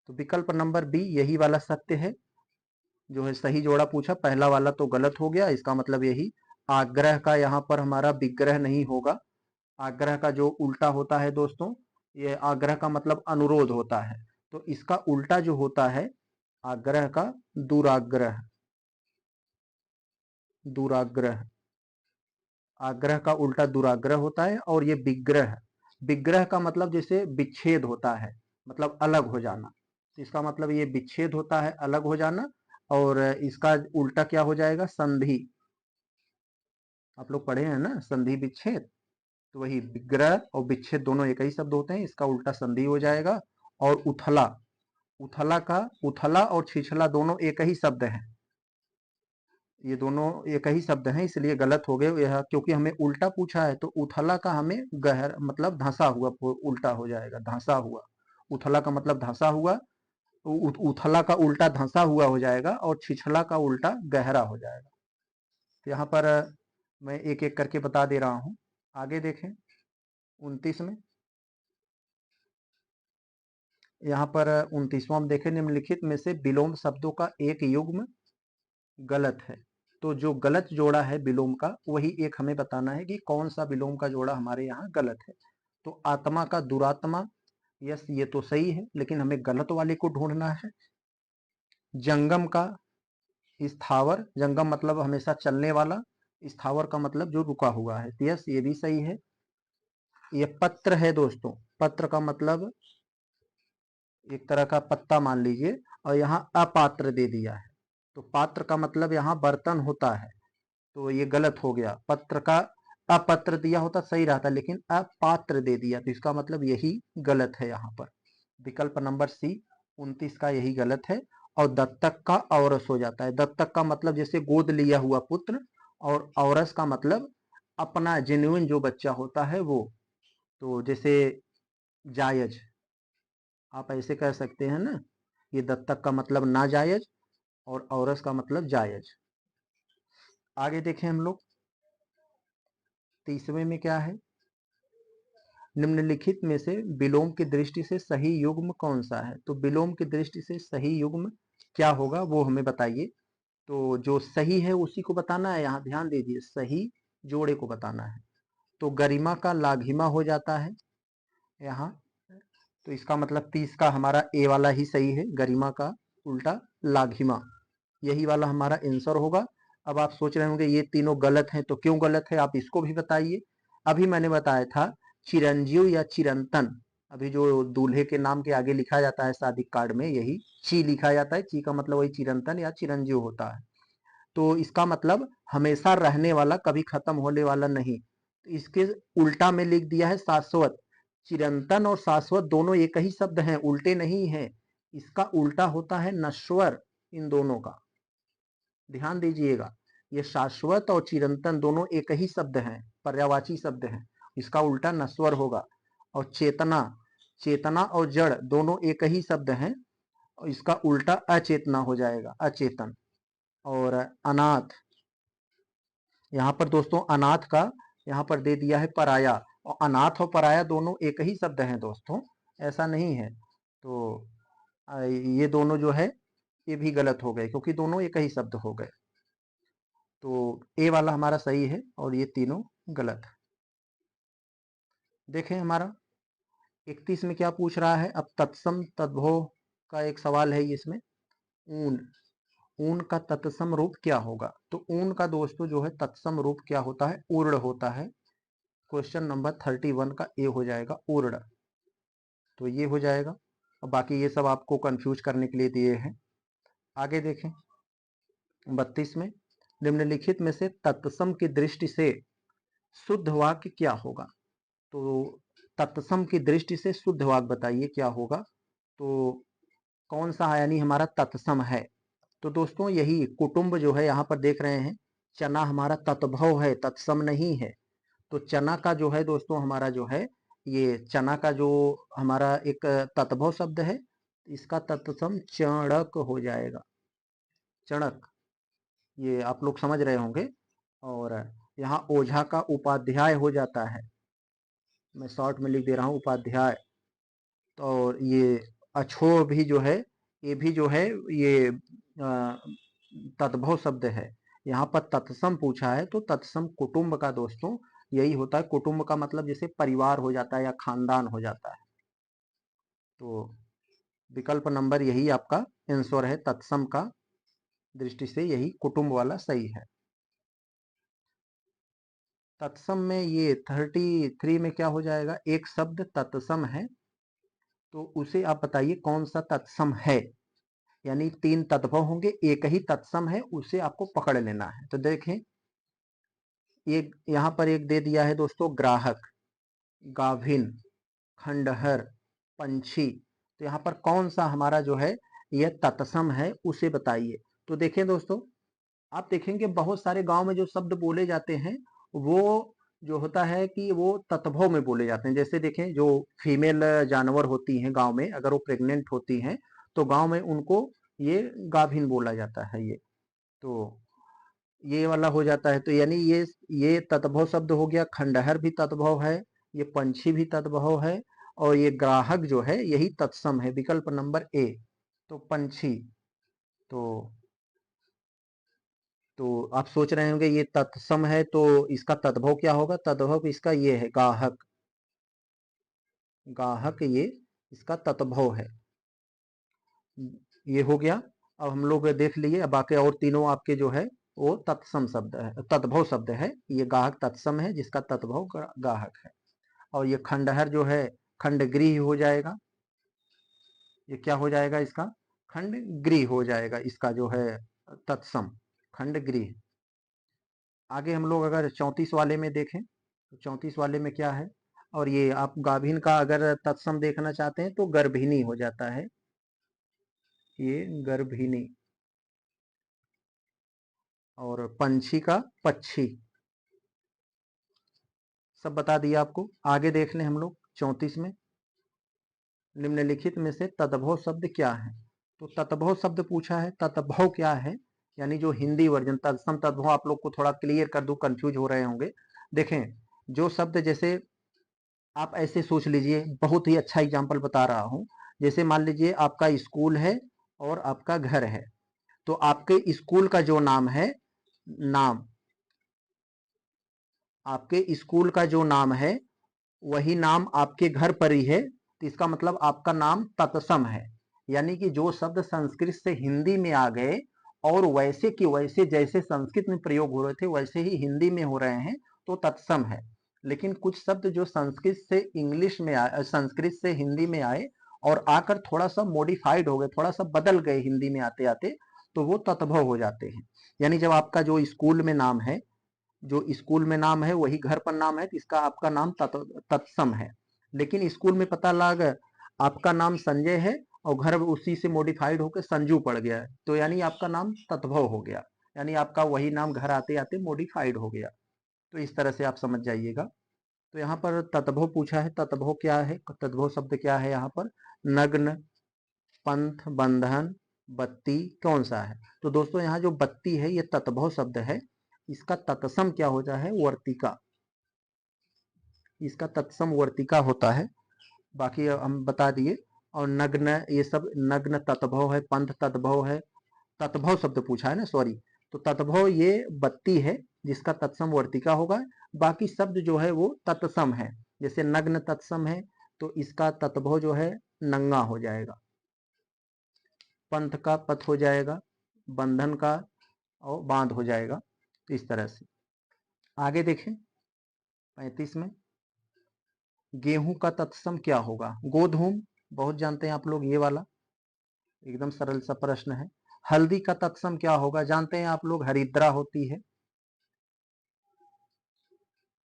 तो विकल्प नंबर बी यही वाला सत्य है, जो है सही जोड़ा पूछा। पहला वाला तो गलत हो गया, इसका मतलब यही। आग्रह का यहाँ पर हमारा विग्रह नहीं होगा। आग्रह का जो उल्टा होता है दोस्तों, ये आग्रह का मतलब अनुरोध होता है, तो इसका उल्टा जो होता है आग्रह का दुराग्रह, दुराग्रह। आग्रह का उल्टा दुराग्रह होता है। और ये विग्रह, विग्रह का मतलब जैसे विच्छेद होता है, मतलब अलग हो जाना, तो इसका मतलब ये विच्छेद होता है, अलग हो जाना। और इसका उल्टा क्या हो जाएगा, संधि। आप लोग पढ़े हैं ना संधि विच्छेद, तो वही विग्रह और विच्छेद दोनों एक ही शब्द होते हैं, इसका उल्टा संधि हो जाएगा। और उथला, उथला का, उथला और छिछला दोनों एक ही शब्द हैं, ये दोनों एक ही शब्द हैं, इसलिए गलत हो गए यह, क्योंकि हमें उल्टा पूछा है। तो उथला का हमें गहर मतलब धंसा हुआ उल्टा हो जाएगा, धंसा हुआ। उथला का मतलब धंसा हुआ, उथला का उल्टा धंसा हुआ हो जाएगा, और छिछला का उल्टा गहरा हो जाएगा। तो यहाँ पर मैं एक एक करके बता दे रहा हूँ। आगे देखें 29 में, यहाँ पर 29वां में देखें, निम्नलिखित में से विलोम शब्दों का एक युग्म गलत है। तो जो गलत जोड़ा है विलोम का, वही एक हमें बताना है कि कौन सा विलोम का जोड़ा हमारे यहाँ गलत है। तो आत्मा का दुरात्मा, यस ये तो सही है, लेकिन हमें गलत वाले को ढूंढना है। जंगम का स्थावर, जंगम मतलब हमेशा चलने वाला, स्थावर का मतलब जो रुका हुआ है, यस ये भी सही है। ये पत्र है दोस्तों, पत्र का मतलब एक तरह का पत्ता मान लीजिए, और यहाँ अपात्र दे दिया है, तो पात्र का मतलब यहाँ बर्तन होता है, तो ये गलत हो गया। पत्र का अपत्र दिया होता सही रहता, लेकिन अपात्र दे दिया, तो इसका मतलब यही गलत है यहाँ पर। विकल्प नंबर सी 29 का यही गलत है। और दत्तक का औरस हो जाता है, दत्तक का मतलब जैसे गोद लिया हुआ पुत्र, और औरस का मतलब अपना जेन्युइन जो बच्चा होता है वो, तो जैसे जायज, आप ऐसे कह सकते हैं ना, ये दत्तक का मतलब नाजायज और औरस का मतलब जायज। आगे देखें हम लोग 30वें में क्या है, निम्नलिखित में से विलोम की दृष्टि से सही युग्म कौन सा है। तो विलोम की दृष्टि से सही युग्म क्या होगा वो हमें बताइए। तो जो सही है उसी को बताना है, यहाँ ध्यान दीजिए, सही जोड़े को बताना है। तो गरिमा का लाघिमा हो जाता है यहाँ, तो इसका मतलब 30 का हमारा ए वाला ही सही है, गरिमा का उल्टा लाघिमा, यही वाला हमारा आंसर होगा। अब आप सोच रहे होंगे ये तीनों गलत हैं, तो क्यों गलत है आप इसको भी बताइए। अभी मैंने बताया था चिरंजीव या चिरंतन, अभी जो दूल्हे के नाम के आगे लिखा जाता है शादी कार्ड में, यही ची लिखा जाता है, ची का मतलब वही चिरंतन या चिरंजीव होता है। तो इसका मतलब हमेशा रहने वाला, कभी खत्म होने वाला नहीं। तो इसके उल्टा में लिख दिया है शाश्वत। चिरंतन और शाश्वत दोनों एक ही शब्द हैं, उल्टे नहीं है। इसका उल्टा होता है नश्वर, इन दोनों का ध्यान दीजिएगा। ये शाश्वत और चिरंतन दोनों एक ही शब्द हैं, पर्यायवाची शब्द हैं, इसका उल्टा नश्वर होगा। और चेतना, चेतना और जड़ दोनों एक ही शब्द हैं, और इसका उल्टा अचेतना हो जाएगा, अचेतन। और अनाथ, यहाँ पर दोस्तों अनाथ का यहाँ पर दे दिया है पराया, और अनाथ और पराया दोनों एक ही शब्द हैं दोस्तों, ऐसा नहीं है। तो ये दोनों जो है ये भी गलत हो गए, क्योंकि दोनों एक ही शब्द हो गए। तो ए वाला हमारा सही है और ये तीनों गलत है। देखें हमारा 31 में क्या पूछ रहा है। अब तत्सम तद्भव का एक सवाल है इसमें। ऊन, ऊन का तत्सम रूप क्या होगा। तो ऊन का दोस्तों जो है तत्सम रूप क्या होता है, ऊर्ण होता है। क्वेश्चन नंबर 31 का ए हो जाएगा ऊर्ण। तो ये हो जाएगा। और बाकी ये सब आपको कंफ्यूज करने के लिए दिए हैं। आगे देखें 32 में, निम्नलिखित में से तत्सम की दृष्टि से शुद्ध वाक्य क्या होगा। तो तत्सम की दृष्टि से शुद्ध वाक्य बताइए क्या होगा। तो कौन सा यानी हमारा तत्सम है। तो दोस्तों यही कुटुंब जो है यहाँ पर देख रहे हैं, चना हमारा तत्भव है, तत्सम नहीं है। तो चना का जो है दोस्तों हमारा जो है, ये चना का जो हमारा एक तत्भव शब्द है, इसका तत्सम चणक हो जाएगा। चणक, ये आप लोग समझ रहे होंगे। और यहाँ ओझा का उपाध्याय हो जाता है, मैं शॉर्ट में लिख दे रहा हूँ उपाध्याय। तो और ये अछो भी जो है, ये भी जो है ये तद्भव शब्द है। यहाँ पर तत्सम पूछा है तो तत्सम कुटुंब का दोस्तों यही होता है। कुटुंब का मतलब जैसे परिवार हो जाता है या खानदान हो जाता है। तो विकल्प नंबर यही आपका आंसर है, तत्सम का दृष्टि से यही कुटुंब वाला सही है। तत्सम में ये 33 में क्या हो जाएगा, एक शब्द तत्सम है तो उसे आप बताइए कौन सा तत्सम है। यानी 3 तत्भव होंगे, एक ही तत्सम है, उसे आपको पकड़ लेना है। तो देखें एक यहाँ पर एक दे दिया है दोस्तों, ग्राहक, गाभिन, खंडहर, पंछी। तो यहाँ पर कौन सा हमारा जो है यह तत्सम है उसे बताइए। तो देखें दोस्तों, आप देखेंगे बहुत सारे गांव में जो शब्द बोले जाते हैं वो जो होता है कि वो तत्भव में बोले जाते हैं। जैसे देखें जो फीमेल जानवर होती हैं गांव में, अगर वो प्रेग्नेंट होती हैं तो गांव में उनको ये गाभिन बोला जाता है। ये तो ये वाला हो जाता है। तो यानी ये तत्भव शब्द हो गया। खंडहर भी तत्भव है, ये पंछी भी तत्भव है, और ये ग्राहक जो है यही तत्सम है, विकल्प नंबर ए। तो पंछी, तो आप सोच रहे होंगे ये तत्सम है तो इसका तद्भव क्या होगा। तद्भव इसका ये है गाहक, गाहक ये इसका तत्भव है। ये हो गया। अब हम लोग देख लिए, अब बाकी और तीनों आपके जो है वो तत्सम शब्द है, तद्भव शब्द है। ये गाहक तत्सम है जिसका तद्भव गाहक है। और ये खंडहर जो है खंडगृह हो जाएगा। ये क्या हो जाएगा इसका, खंडगृह हो जाएगा इसका जो है तत्सम, खंडगृह। आगे हम लोग अगर 34 वाले में देखें तो 34 वाले में क्या है। और ये आप गाभिन का अगर तत्सम देखना चाहते हैं तो गर्भिणी हो जाता है, ये गर्भिणी। और पंछी का पक्षी, सब बता दिया आपको। आगे देख लें हम लोग 34 में, निम्नलिखित में से तद्भव शब्द क्या है। तो तद्भव शब्द पूछा है, तद्भव क्या है यानी जो हिंदी वर्जन। तत्सम तद्भव आप लोग को थोड़ा क्लियर कर दूं, कंफ्यूज हो रहे होंगे। देखें जो शब्द, जैसे आप ऐसे सोच लीजिए, बहुत ही अच्छा एग्जांपल बता रहा हूं। जैसे मान लीजिए आपका स्कूल है और आपका घर है। तो आपके स्कूल का जो नाम है, नाम, आपके स्कूल का जो नाम है वही नाम आपके घर पर ही है। तो इसका मतलब आपका नाम तत्सम है। यानी कि जो शब्द संस्कृत से हिंदी में आ गए और वैसे कि वैसे जैसे संस्कृत में प्रयोग हो रहे थे वैसे ही हिंदी में हो रहे हैं तो तत्सम है। लेकिन कुछ शब्द जो संस्कृत से इंग्लिश में आए, संस्कृत से हिंदी में आए और आकर थोड़ा सा मॉडिफाइड हो गए, थोड़ा सा बदल गए हिंदी में आते आते, तो वो तत्भव हो जाते हैं। यानी जब आपका जो स्कूल में नाम है, जो स्कूल में नाम है वही घर पर नाम है तो इसका आपका नाम तत्सम है। लेकिन स्कूल में पता लगा आपका नाम संजय है और घर उसी से मॉडिफाइड होकर संजू पड़ गया है, तो यानी आपका नाम तत्भव हो गया। यानी आपका वही नाम घर आते आते मॉडिफाइड हो गया। तो इस तरह से आप समझ जाइएगा। तो यहाँ पर तत्भव पूछा है, तत्भव क्या है, तत्भव शब्द क्या है यहाँ पर। नग्न, पंथ, बंधन, बत्ती, कौन सा है। तो दोस्तों यहाँ जो बत्ती है ये तत्भव शब्द है, इसका तत्सम क्या होता है, वर्तिका। इसका तत्सम वर्तिका होता है। बाकी हम बता दिए। और नग्न, ये सब नग्न तत्भव है, पंथ तत्भव है। तत्भव शब्द पूछा है ना, सॉरी। तो तत्भव ये बत्ती है जिसका तत्सम वर्तिका होगा। बाकी शब्द जो है वो तत्सम है। जैसे नग्न तत्सम है तो इसका तत्भव जो है नंगा हो जाएगा, पंथ का पथ हो जाएगा, बंधन का और बांध हो जाएगा। तो इस तरह से आगे देखें 35 में गेहूं का तत्सम क्या होगा? गोधूम, बहुत जानते हैं आप लोग, ये वाला एकदम सरल सा प्रश्न है। हल्दी का तत्सम क्या होगा? जानते हैं आप लोग, हरिद्रा होती है,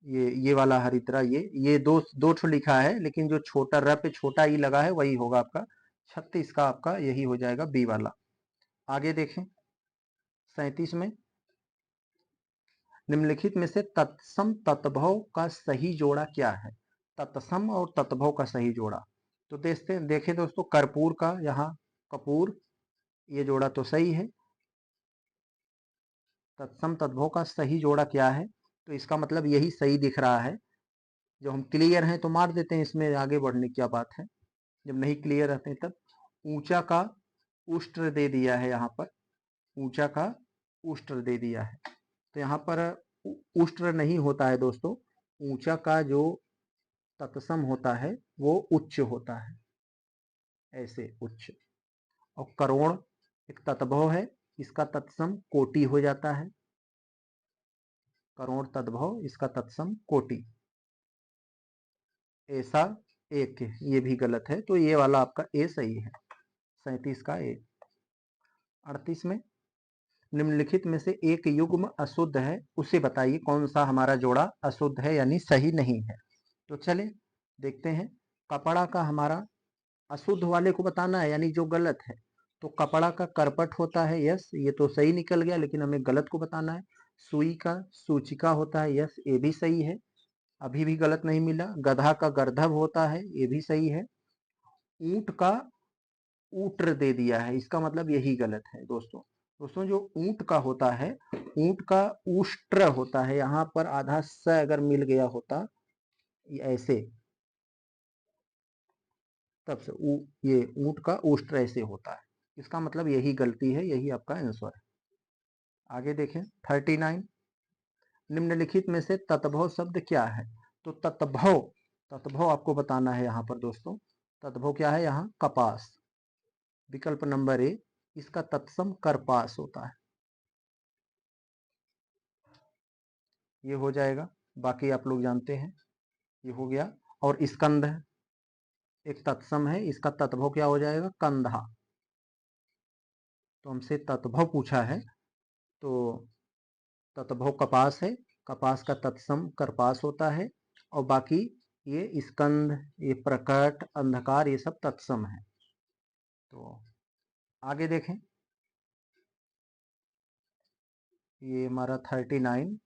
ये वाला हरिद्रा, ये दो दो ठो लिखा है, लेकिन जो छोटा र पे छोटा ई लगा है वही होगा आपका 36 का, आपका यही हो जाएगा बी वाला। आगे देखें 37 में निम्नलिखित में से तत्सम तत्भव का सही जोड़ा क्या है? तत्सम और तत्भव का सही जोड़ा तो देखें दोस्तों, कर्पूर का यहाँ कपूर, ये जोड़ा तो सही है। तत्सम तत्भव का सही जोड़ा क्या है? तो इसका मतलब यही सही दिख रहा है। जब हम क्लियर हैं तो मार देते हैं, इसमें आगे बढ़ने की क्या बात है। जब नहीं क्लियर रहते हैं तब ऊंचा का उष्ट्र दे दिया है, यहाँ पर ऊंचा का उष्ट्र दे दिया है। तो यहाँ पर उष्ट्र नहीं होता है दोस्तों, ऊंचा का जो तत्सम होता है वो उच्च होता है, ऐसे उच्च। और करोड़ एक तत्भव है, इसका तत्सम कोटि हो जाता है, करोड़ तद्भव, इसका तत्सम कोटि। ऐसा एक, ये भी गलत है, तो ये वाला आपका ए सही है, 37 का ए। 38 में निम्नलिखित में से एक युग्म अशुद्ध है, उसे बताइए कौन सा हमारा जोड़ा अशुद्ध है यानी सही नहीं है। तो चले देखते हैं, कपड़ा का हमारा अशुद्ध वाले को बताना है यानी जो गलत है। तो कपड़ा का करपट होता है, यस ये तो सही निकल गया, लेकिन हमें गलत को बताना है। सुई का सूचिका होता है, यस ये भी सही है, अभी भी गलत नहीं मिला। गधा का गर्दभ होता है, ये भी सही है। ऊंट का ऊट्र दे दिया है, इसका मतलब यही गलत है दोस्तों। दोस्तों जो ऊंट का होता है, ऊंट का उष्ट्र होता है, यहाँ पर आधा स अगर मिल गया होता ऐसे, तब से ये ऊंट का उष्ट्र ऐसे होता है, इसका मतलब यही गलती है, यही आपका आंसर है। आगे देखें 39, निम्नलिखित में से तत्भव शब्द क्या है? तो तत्भव, तत्भव आपको बताना है यहाँ पर दोस्तों। तत्भव क्या है? यहाँ कपास, विकल्प नंबर ए, इसका तत्सम करपास होता है, ये हो जाएगा। बाकी आप लोग जानते हैं, ये हो गया। और स्कंद एक तत्सम है, इसका तत्भव क्या हो जाएगा? कंधा। तो हमसे तत्भव पूछा है, तो तत्भव कपास है, कपास का तत्सम करपास होता है। और बाकी ये स्कंद, ये प्रकट, अंधकार, ये सब तत्सम है। तो आगे देखें, ये हमारा 39,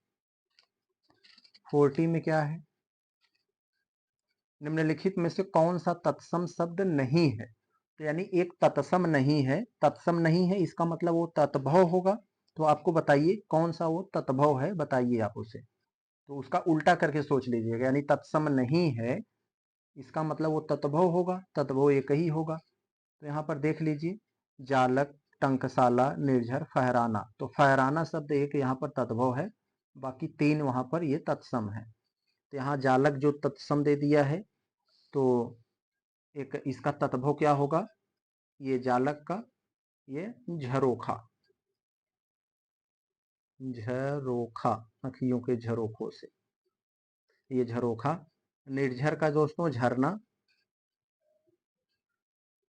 40 में क्या है? निम्नलिखित में से कौन सा तत्सम शब्द नहीं है? तो यानी एक तत्सम नहीं है, तत्सम नहीं है इसका मतलब वो तत्भव होगा। तो आपको बताइए कौन सा वो तत्भव है, बताइए आप उसे। तो उसका उल्टा करके सोच लीजिएगा, यानी तत्सम नहीं है इसका मतलब वो तत्भव होगा, तत्भव एक ही होगा। तो यहाँ पर देख लीजिए, जालक, टंकशाला, निर्झर, फहराना। तो फहराना शब्द एक यहाँ पर तत्भव है, बाकी तीन वहां पर ये तत्सम है। तो यहाँ जालक जो तत्सम दे दिया है, तो एक इसका तत्भव क्या होगा? ये जालक का ये झरोखा, झरोखा, अखियों के झरोखों से, ये झरोखा। निर्झर का दोस्तों झरना,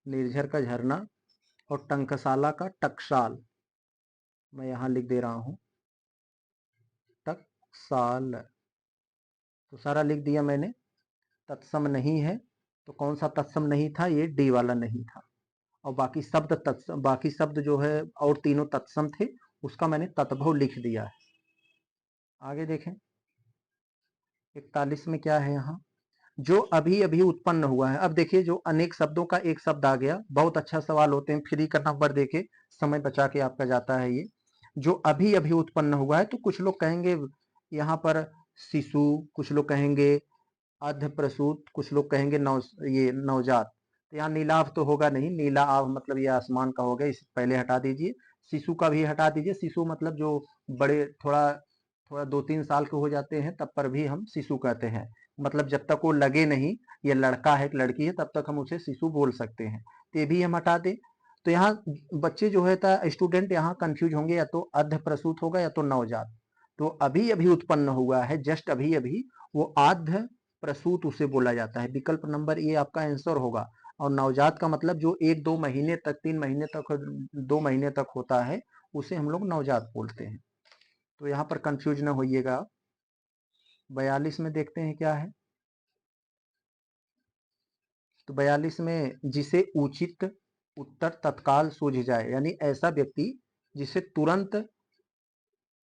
निर्झर का झरना। और टंकशाला का टकसाल, मैं यहाँ लिख दे रहा हूँ टकसाल। तो सारा लिख दिया मैंने। तत्सम नहीं है, तो कौन सा तत्सम नहीं था? ये डी वाला नहीं था। और बाकी शब्द तत्सम, बाकी शब्द जो है और तीनों तत्सम थे, उसका मैंने तत्भव लिख दिया है। आगे देखें 41 में क्या है? यहाँ जो अभी अभी उत्पन्न हुआ है। अब देखिए, जो अनेक शब्दों का एक शब्द आ गया, बहुत अच्छा सवाल होते हैं, फ्री का नंबर देके समय बचा के आपका जाता है ये। जो अभी अभी उत्पन्न हुआ है, तो कुछ लोग कहेंगे यहाँ पर शिशु, कुछ लोग कहेंगे अर्ध प्रसूत, कुछ लोग कहेंगे ये नवजात। तो यहाँ नीलाभ तो होगा नहीं, नीला आभ मतलब ये आसमान का हो गया, इसे पहले हटा दीजिए। शिशु का भी हटा दीजिए, शिशु मतलब जो बड़े, थोड़ा थोड़ा 2-3 साल के हो जाते हैं तब पर भी हम शिशु कहते हैं। मतलब जब तक वो लगे नहीं ये लड़का है कि लड़की है तब तक हम उसे शिशु बोल सकते हैं। तो ये भी हम हटा दें। तो यहाँ बच्चे जो है स्टूडेंट यहाँ कंफ्यूज होंगे, या तो अर्ध प्रसूत होगा या तो नवजात। तो अभी अभी उत्पन्न हुआ है, जस्ट अभी अभी, वो आद्य प्रसूत उसे बोला जाता है। विकल्प नंबर ए आपका आंसर होगा। और नवजात का मतलब जो 1-2 महीने तक, 3 महीने तक, 2 महीने तक होता है उसे हम लोग नवजात बोलते हैं। तो यहाँ पर कंफ्यूज ना होइएगा आप। 42 में देखते हैं क्या है। तो 42 में, जिसे उचित उत्तर तत्काल सूझ जाए, यानी ऐसा व्यक्ति जिसे तुरंत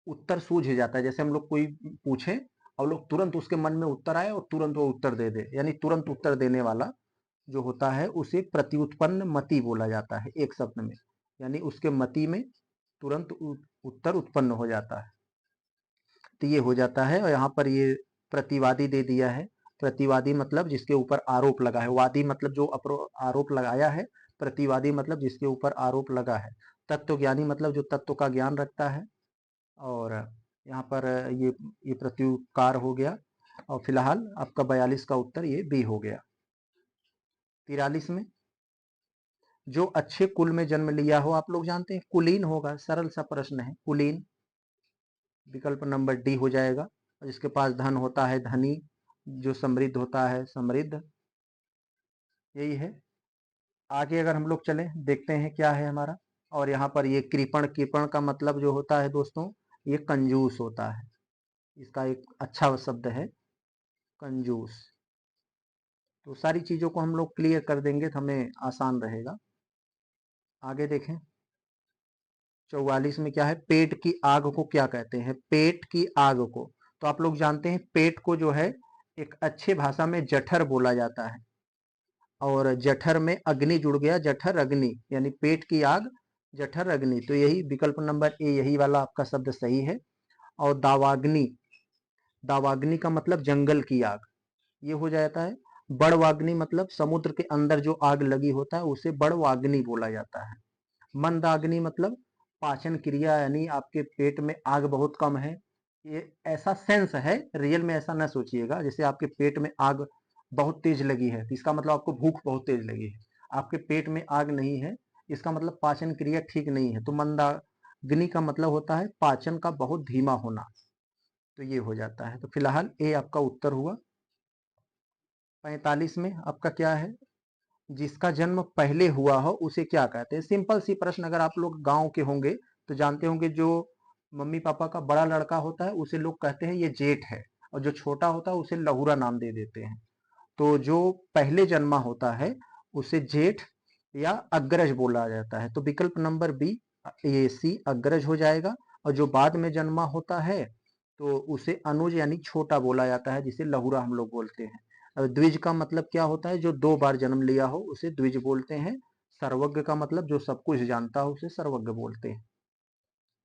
उत्तर सूझ जाता है। जैसे हम लोग कोई पूछे और लोग तुरंत उसके मन में उत्तर आए और तुरंत वो उत्तर दे दे, यानी तुरंत उत्तर देने वाला जो होता है उसे प्रत्युत्पन्न मति बोला जाता है एक शब्द में। यानी उसके मति में तुरंत उत्तर उत्पन्न हो जाता है। तो ये हो जाता है। और यहाँ पर ये प्रतिवादी दे दिया है। प्रतिवादी मतलब जिसके ऊपर आरोप लगा है। वादी मतलब जो आरोप लगाया है। प्रतिवादी मतलब जिसके ऊपर आरोप लगा है। तत्वज्ञानी मतलब जो तत्व का ज्ञान रखता है। और यहाँ पर ये प्रत्युत्कार हो गया। और फिलहाल आपका 42 का उत्तर ये बी हो गया। 43 में, जो अच्छे कुल में जन्म लिया हो, आप लोग जानते हैं कुलीन होगा। सरल सा प्रश्न है, कुलीन। विकल्प नंबर डी हो जाएगा। जिसके पास धन होता है धनी, जो समृद्ध होता है समृद्ध, यही है। आगे अगर हम लोग चलें देखते हैं क्या है हमारा। और यहाँ पर ये कृपण, कृपण का मतलब जो होता है दोस्तों, ये कंजूस होता है। इसका एक अच्छा शब्द है कंजूस। तो सारी चीजों को हम लोग क्लियर कर देंगे तो हमें आसान रहेगा। आगे देखें। 44 में क्या है, पेट की आग को क्या कहते हैं। पेट की आग को, तो आप लोग जानते हैं पेट को जो है एक अच्छे भाषा में जठर बोला जाता है। और जठर में अग्नि जुड़ गया, जठर अग्नि, यानी पेट की आग जठर अग्नि। तो यही विकल्प नंबर ए, यही वाला आपका शब्द सही है। और दावाग्नि, दावाग्नि का मतलब जंगल की आग, ये हो जाता है। बड़वाग्नि मतलब समुद्र के अंदर जो आग लगी होता है उसे बड़वाग्नि बोला जाता है। मंदाग्नि मतलब पाचन क्रिया, यानी आपके पेट में आग बहुत कम है। ये ऐसा सेंस है, रियल में ऐसा ना सोचिएगा। जैसे आपके पेट में आग बहुत तेज लगी है तो इसका मतलब आपको भूख बहुत तेज लगी है। आपके पेट में आग नहीं है, इसका मतलब पाचन क्रिया ठीक नहीं है। तो मंदाग्नि का मतलब होता है पाचन का बहुत धीमा होना। तो ये हो जाता है। तो फिलहाल ए आपका उत्तर हुआ। 45 में आपका क्या है, जिसका जन्म पहले हुआ हो उसे क्या कहते हैं। सिंपल सी प्रश्न, अगर आप लोग गांव के होंगे तो जानते होंगे, जो मम्मी पापा का बड़ा लड़का होता है उसे लोग कहते हैं ये जेठ है, और जो छोटा होता है उसे लहुरा नाम दे देते हैं। तो जो पहले जन्मा होता है उसे जेठ या अग्रज बोला जाता है। तो विकल्प नंबर बी, ए सी, अग्रज हो जाएगा। और जो बाद में जन्मा होता है तो उसे अनुज यानी छोटा बोला जाता है, जिसे लहुरा हम लोग बोलते हैं। और द्विज का मतलब क्या होता है, जो 2 बार जन्म लिया हो उसे द्विज बोलते हैं। सर्वज्ञ का मतलब जो सब कुछ जानता हो उसे सर्वज्ञ बोलते हैं।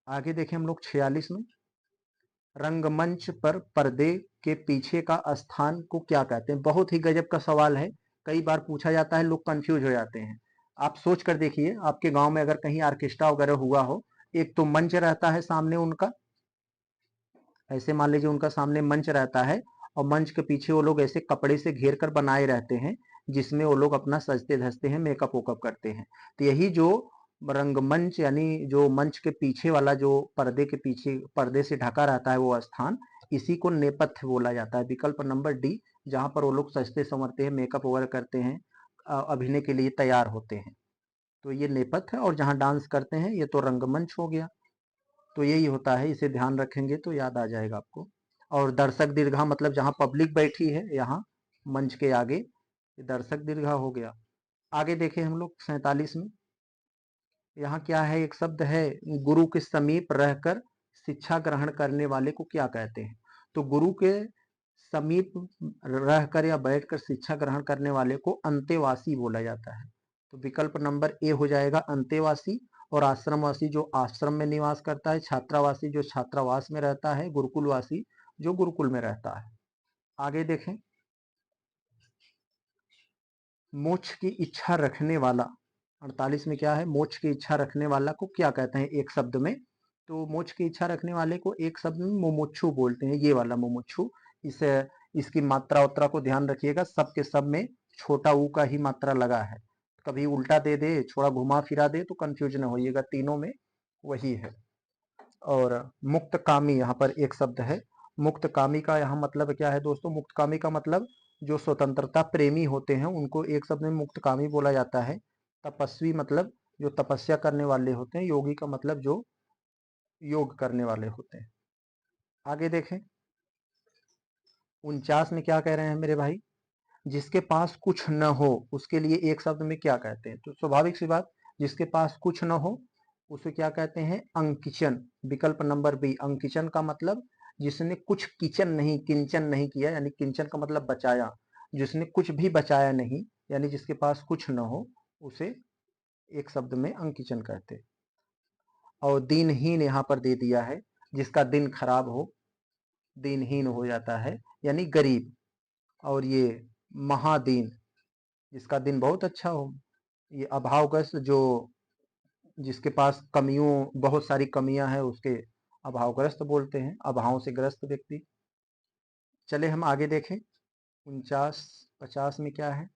आगे देखें हम लोग 46 में, रंगमंच पर पर्दे के पीछे का स्थान को क्या कहते हैं। बहुत ही गजब का सवाल है, कई बार पूछा जाता है, लोग कंफ्यूज हो जाते हैं। आप सोच कर देखिए, आपके गांव में अगर कहीं ऑर्केस्ट्रा वगैरह हुआ हो, एक तो मंच रहता है सामने उनका, ऐसे मान लीजिए उनका सामने मंच रहता है, और मंच के पीछे वो लोग ऐसे कपड़े से घेर कर बनाए रहते हैं, जिसमें वो लोग अपना सजते धजते हैं, मेकअप वेकअप करते हैं। तो यही जो रंगमंच, यानी जो मंच के पीछे वाला जो पर्दे के पीछे पर्दे से ढका रहता है वो स्थान, इसी को नेपथ्य बोला जाता है। विकल्प नंबर डी, जहां पर वो लोग सजते संवरते हैं, मेकअप वगैरह करते हैं, अभिनय के लिए तैयार होते हैं, तो ये नेपथ्य। और जहां डांस करते हैं ये तो रंगमंच हो गया। तो यही होता है, इसे ध्यान रखेंगे तो याद आ जाएगा आपको। और दर्शक दीर्घा मतलब जहां पब्लिक बैठी है, यहाँ मंच के आगे, ये दर्शक दीर्घा हो गया। आगे देखें हम लोग 47 में, यहाँ क्या है, एक शब्द है, गुरु के समीप रहकर शिक्षा ग्रहण करने वाले को क्या कहते हैं। तो गुरु के समीप रहकर या बैठकर शिक्षा ग्रहण करने वाले को अंतेवासी बोला जाता है। तो विकल्प नंबर ए हो जाएगा अंतेवासी। और आश्रमवासी जो आश्रम में निवास करता है, छात्रावासी जो छात्रावास में रहता है, गुरुकुलवासी जो गुरुकुल में रहता है। आगे देखें, मोक्ष की इच्छा रखने वाला, 48 में क्या है, मोक्ष की इच्छा रखने वाला को क्या कहते हैं एक शब्द में। तो मोक्ष की इच्छा रखने वाले को एक शब्द में मुमुक्षु बोलते हैं, ये वाला मुमुक्षु। इसे इसकी मात्रा उत्रा को ध्यान रखिएगा, सब के सब में छोटा ऊ का ही मात्रा लगा है, कभी उल्टा दे दे, थोड़ा घुमा फिरा दे तो कंफ्यूजन होइएगा, तीनों में वही है। और मुक्त कामी यहाँ पर एक शब्द है। मुक्त कामी का यहाँ मतलब क्या है दोस्तों? मुक्त कामी का मतलब जो स्वतंत्रता प्रेमी होते हैं उनको एक शब्द में मुक्त कामी बोला जाता है। तपस्वी मतलब जो तपस्या करने वाले होते हैं, योगी का मतलब जो योग करने वाले होते हैं। आगे देखें 49 में क्या कह रहे हैं मेरे भाई? जिसके पास कुछ न हो उसके लिए एक शब्द में क्या कहते हैं? तो स्वाभाविक सी बात, जिसके पास कुछ न हो उसे क्या कहते हैं? अंकिचन। विकल्प नंबर बी, अंकिचन का मतलब जिसने कुछ किचन नहीं, किंचन नहीं किया, यानी किंचन का मतलब बचाया, जिसने कुछ भी बचाया नहीं, यानी जिसके पास कुछ न हो उसे एक शब्द में अंकिचन कहते हैं। और दीनहीन यहाँ पर दे दिया है, जिसका दिन खराब हो, दीनहीन हो जाता है यानी गरीब। और ये महादीन, जिसका दिन बहुत अच्छा हो। ये अभावग्रस्त, जो जिसके पास कमियों, बहुत सारी कमियां हैं, उसके अभावग्रस्त बोलते हैं, अभाव से ग्रस्त व्यक्ति। चले हम आगे देखें 50 में क्या है?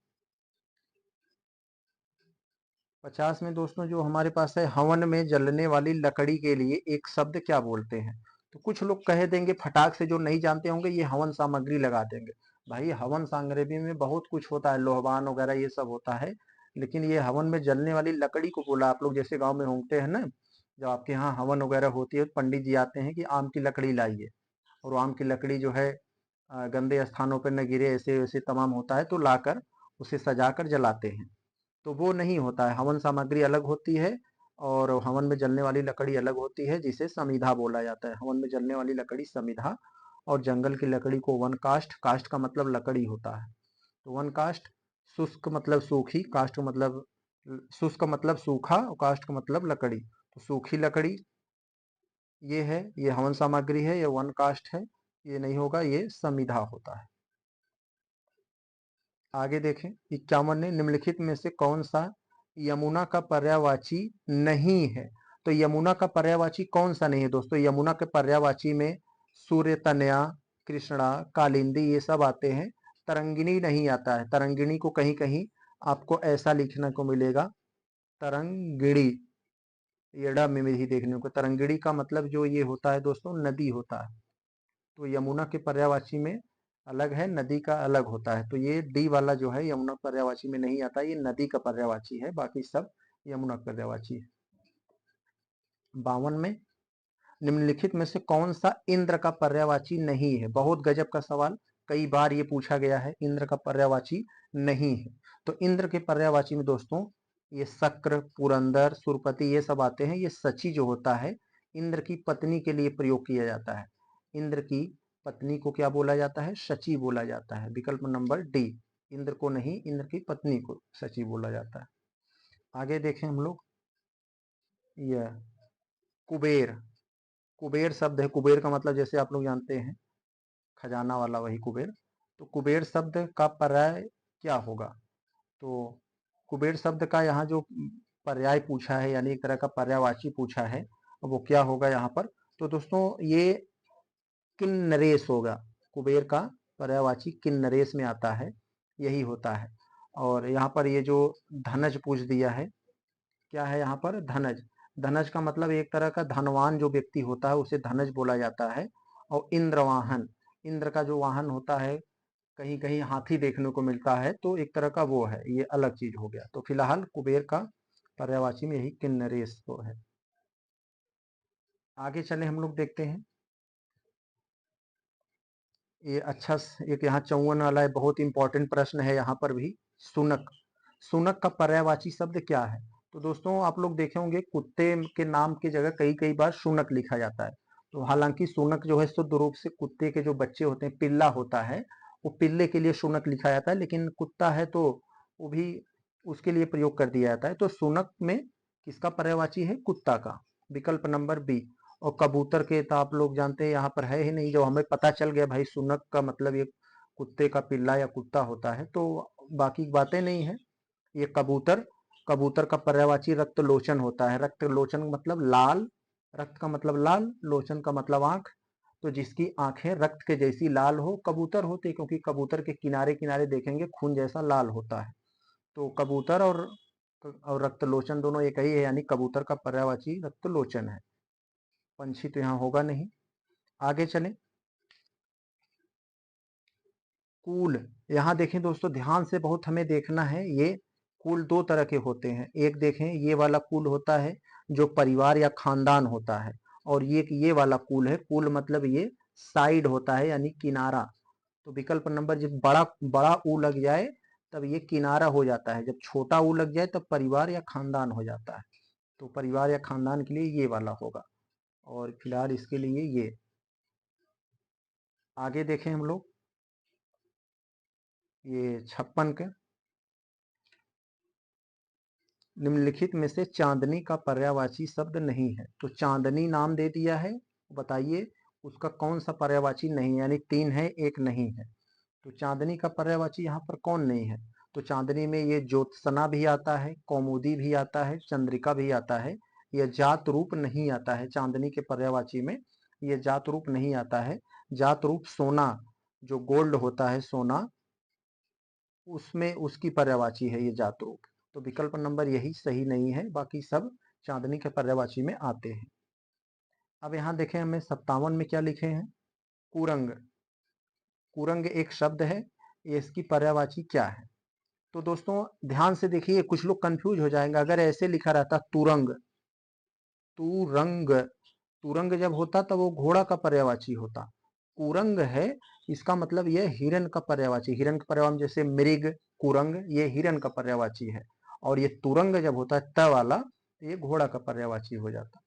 50 में दोस्तों जो हमारे पास है, हवन में जलने वाली लकड़ी के लिए एक शब्द क्या बोलते हैं? तो कुछ लोग कह देंगे फटाक से, जो नहीं जानते होंगे, ये हवन सामग्री लगा देंगे। भाई हवन सामग्री में बहुत कुछ होता है, लोहवान वगैरह ये सब होता है, लेकिन ये हवन में जलने वाली लकड़ी को बोला। आप लोग जैसे गांव में होंगते हैं ना, जब आपके यहाँ हवन वगैरह होती है तो पंडित जी आते हैं कि आम की लकड़ी लाइए, और आम की लकड़ी जो है गंदे स्थानों पर न गिरे, ऐसे वैसे तमाम होता है, तो लाकर उसे सजाकर जलाते हैं। तो वो नहीं होता है, हवन सामग्री अलग होती है और हवन में जलने वाली लकड़ी अलग होती है, जिसे समिधा बोला जाता है। हवन में जलने वाली लकड़ी समिधा, और जंगल की लकड़ी को वन काष्ठ। काष्ठ का मतलब लकड़ी होता है, तो वन काष्ठ। शुष्क मतलब सूखी, काष्ठ का मतलब शुष्क मतलब सूखा, और काष्ठ का मतलब लकड़ी। तो सूखी लकड़ी ये है, ये हवन सामग्री है, ये वन काष्ठ है, ये नहीं होगा, ये समिधा होता है। आगे देखें 51 में, निम्नलिखित में से कौन सा यमुना का पर्यायवाची नहीं है? तो यमुना का पर्यायवाची कौन सा नहीं है दोस्तों? यमुना के पर्यायवाची में सूर्य तनया, कृष्णा, कालिंदी ये सब आते हैं। तरंगिणी नहीं आता है। तरंगिणी को कहीं कहीं आपको ऐसा लिखने को मिलेगा, तरंगिणी, एड़ा में भी देखने को। तरंगिणी का मतलब जो ये होता है दोस्तों, नदी होता है। तो यमुना के पर्यायवाची में अलग है, नदी का अलग होता है। तो ये डी वाला जो है यमुना पर्यायवाची में नहीं आता, ये नदी का पर्यायवाची है, बाकी सब यमुना पर्यायवाची है। 52 में, निम्नलिखित में से कौन सा इंद्र का पर्यायवाची नहीं है? बहुत गजब का सवाल, कई बार ये पूछा गया है, इंद्र का पर्यायवाची नहीं है। तो इंद्र के पर्यायवाची में दोस्तों ये शक्र, पुरंदर, सुरपति ये सब आते हैं। ये सची जो होता है, इंद्र की पत्नी के लिए प्रयोग किया जाता है। इंद्र की पत्नी को क्या बोला जाता है? शची बोला जाता है। विकल्प नंबर डी, इंद्र को नहीं, इंद्र की पत्नी को शची बोला जाता है। आगे देखें हम लोग, यह कुबेर। कुबेर शब्द है, कुबेर का मतलब जैसे आप लोग जानते हैं खजाना वाला, वही कुबेर। तो कुबेर शब्द का पर्याय क्या होगा? तो कुबेर शब्द का यहाँ जो पर्याय पूछा है, यानी एक तरह का पर्यायवाची पूछा है, वो क्या होगा यहाँ पर? तो दोस्तों ये किन्नरेश होगा। कुबेर का पर्यायवाची किन्नरेश में आता है, यही होता है। और यहाँ पर ये जो धनज पूछ दिया है, क्या है यहाँ पर? धनज। धनज का मतलब एक तरह का धनवान जो व्यक्ति होता है उसे धनज बोला जाता है। और इंद्र वाहन, इंद्र का जो वाहन होता है, कहीं कहीं हाथी देखने को मिलता है, तो एक तरह का वो है, ये अलग चीज हो गया। तो फिलहाल कुबेर का पर्यायवाची में यही किन्नरेश तो है। आगे चले हम लोग देखते हैं, ये अच्छा एक यहाँ 54 वाला है, बहुत इंपॉर्टेंट प्रश्न है यहाँ पर भी। सुनक, सुनक का पर्यायवाची शब्द क्या है? तो दोस्तों आप लोग देखे होंगे कुत्ते के नाम की जगह कई कई बार शुनक लिखा जाता है। तो हालांकि शुनक जो है शुद्ध रूप से कुत्ते के जो बच्चे होते हैं, पिल्ला होता है, वो पिल्ले के लिए शुनक लिखा जाता है, लेकिन कुत्ता है तो वो भी उसके लिए प्रयोग कर दिया जाता है। तो शुनक में किसका पर्यायवाची है? कुत्ता का। विकल्प नंबर बी। और कबूतर के तो आप लोग जानते हैं यहाँ पर है ही नहीं, जो हमें पता चल गया भाई सुनक का मतलब ये कुत्ते का पिल्ला या कुत्ता होता है, तो बाकी बातें नहीं है। ये कबूतर, कबूतर का पर्यायवाची रक्त लोचन होता है। रक्त लोचन मतलब लाल रक्त का मतलब लाल, लोचन का मतलब आंख। तो जिसकी आंखें रक्त के जैसी लाल हो, कबूतर होते, क्योंकि कबूतर के किनारे किनारे देखेंगे खून जैसा लाल होता है। तो कबूतर और रक्तलोचन दोनों एक ही है, यानी कबूतर का पर्यायवाची रक्तलोचन है। पंछी तो यहाँ होगा नहीं। आगे चलें। कूल, यहाँ देखें दोस्तों, ध्यान से बहुत हमें देखना है। ये कूल दो तरह के होते हैं। एक देखें, ये वाला कूल होता है जो परिवार या खानदान होता है, और ये वाला कूल है। कूल मतलब ये साइड होता है, यानी किनारा। तो विकल्प नंबर, जब बड़ा बड़ा ऊ लग जाए तब ये किनारा हो जाता है, जब छोटा ऊ लग जाए तब परिवार या खानदान हो जाता है। तो परिवार या खानदान के लिए ये वाला होगा, और फिलहाल इसके लिए ये। आगे देखें हम लोग, ये 56 के निम्नलिखित में से चांदनी का पर्यायवाची शब्द नहीं है। तो चांदनी नाम दे दिया है, बताइए उसका कौन सा पर्यायवाची नहीं है, यानी 3 है, एक नहीं है। तो चांदनी का पर्यायवाची यहाँ पर कौन नहीं है? तो चांदनी में ये ज्योत्सना भी आता है, कौमुदी भी आता है, चंद्रिका भी आता है। यह जात रूप नहीं आता है चांदनी के पर्यायवाची में, ये जात रूप नहीं आता है। जात रूप सोना, जो गोल्ड होता है सोना, उसमें उसकी पर्यायवाची है ये जात रूप। तो विकल्प नंबर यही सही नहीं है, बाकी सब चांदनी के पर्यायवाची में आते हैं। अब यहाँ देखें, हमें 57 में क्या लिखे हैं? कुरंग। कुरंग एक शब्द है, ये इसकी पर्यायवाची क्या है? तो दोस्तों ध्यान से देखिए, कुछ लोग कंफ्यूज हो जाएंगे अगर ऐसे लिखा रहता तुरंग। तुरंग, तुरंग जब होता तब वो घोड़ा का पर्यायवाची होता। कुरंग है, इसका मतलब ये हिरण का पर्यायवाची। हिरण का पर्यायवाची जैसे मृग, कुरंग, ये हिरण का पर्यायवाची है। और ये तुरंग जब होता है त वाला, तो ये घोड़ा का पर्यायवाची हो जाता।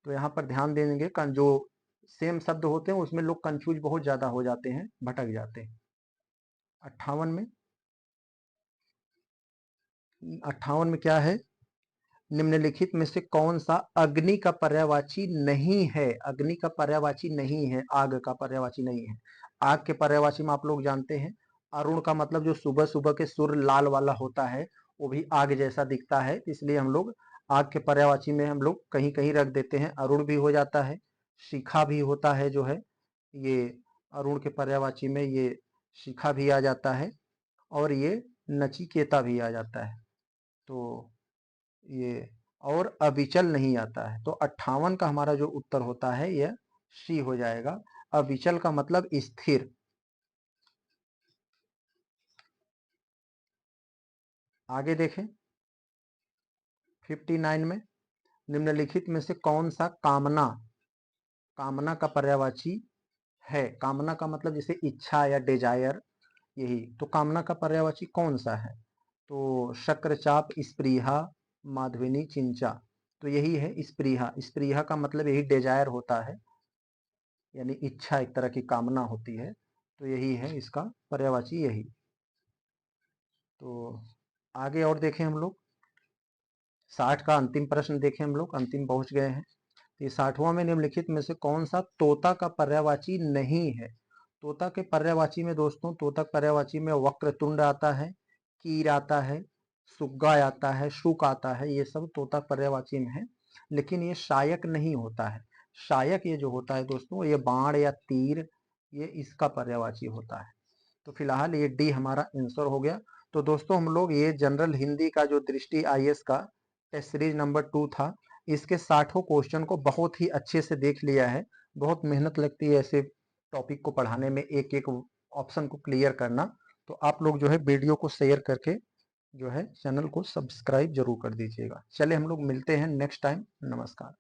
तो यहाँ पर ध्यान देंगे, जो सेम शब्द होते हैं उसमें लोग कंफ्यूज बहुत ज्यादा हो जाते हैं, भटक जाते हैं। 58 में, 58 में क्या है? निम्नलिखित में से कौन सा अग्नि का पर्यायवाची नहीं है? अग्नि का पर्यायवाची नहीं है, आग का पर्यायवाची नहीं है। आग के पर्यायवाची में आप लोग जानते हैं, अरुण का मतलब जो सुबह सुबह के सूर्य लाल वाला होता है, वो भी आग जैसा दिखता है, इसलिए हम लोग आग के पर्यायवाची में हम लोग कहीं कहीं रख देते हैं। अरुण भी हो जाता है, शिखा भी होता है जो है, ये अरुण के पर्यायवाची में ये शिखा भी आ जाता है, और ये नचिकेता भी आ जाता है। तो ये, और अविचल नहीं आता है। तो 58 का हमारा जो उत्तर होता है यह सी हो जाएगा। अविचल का मतलब स्थिर। आगे देखें, 59 में, निम्नलिखित में से कौन सा कामना, कामना का पर्यायवाची है? कामना का मतलब जैसे इच्छा या डिजायर, यही। तो कामना का पर्यायवाची कौन सा है? तो शक्रचाप, स्पृहा, माधविनी, चिंचा। तो यही है स्पृहा। स्पृहा का मतलब यही डिजायर होता है, यानी इच्छा, एक तरह की कामना होती है। तो यही है इसका पर्यायवाची, यही। तो आगे और देखें हम लोग, 60 का अंतिम प्रश्न देखें हम लोग, अंतिम पहुंच गए हैं। तो ये 60वां में, निम्नलिखित में से कौन सा तोता का पर्यायवाची नहीं है? तोता के पर्यायवाची में दोस्तों, तोता पर्यायवाची में वक्रतुंड आता है, कीर आता है, सुग्गा आता है, शुक आता है, ये सब तोता पर्यायवाची में है। लेकिन ये शायक नहीं होता है। शायक ये जो होता है दोस्तों, ये बाण या तीर, ये इसका पर्यायवाची होता है। तो फिलहाल ये डी हमारा आंसर हो गया। तो दोस्तों हम लोग ये जनरल हिंदी का जो दृष्टि आईएएस का टेस्ट सीरीज नंबर 2 था, इसके 60 क्वेश्चन को बहुत ही अच्छे से देख लिया है। बहुत मेहनत लगती है ऐसे टॉपिक को पढ़ाने में, एक एक ऑप्शन को क्लियर करना। तो आप लोग जो है वीडियो को शेयर करके जो है चैनल को सब्सक्राइब जरूर कर दीजिएगा। चले हम लोग मिलते हैं नेक्स्ट टाइम। नमस्कार।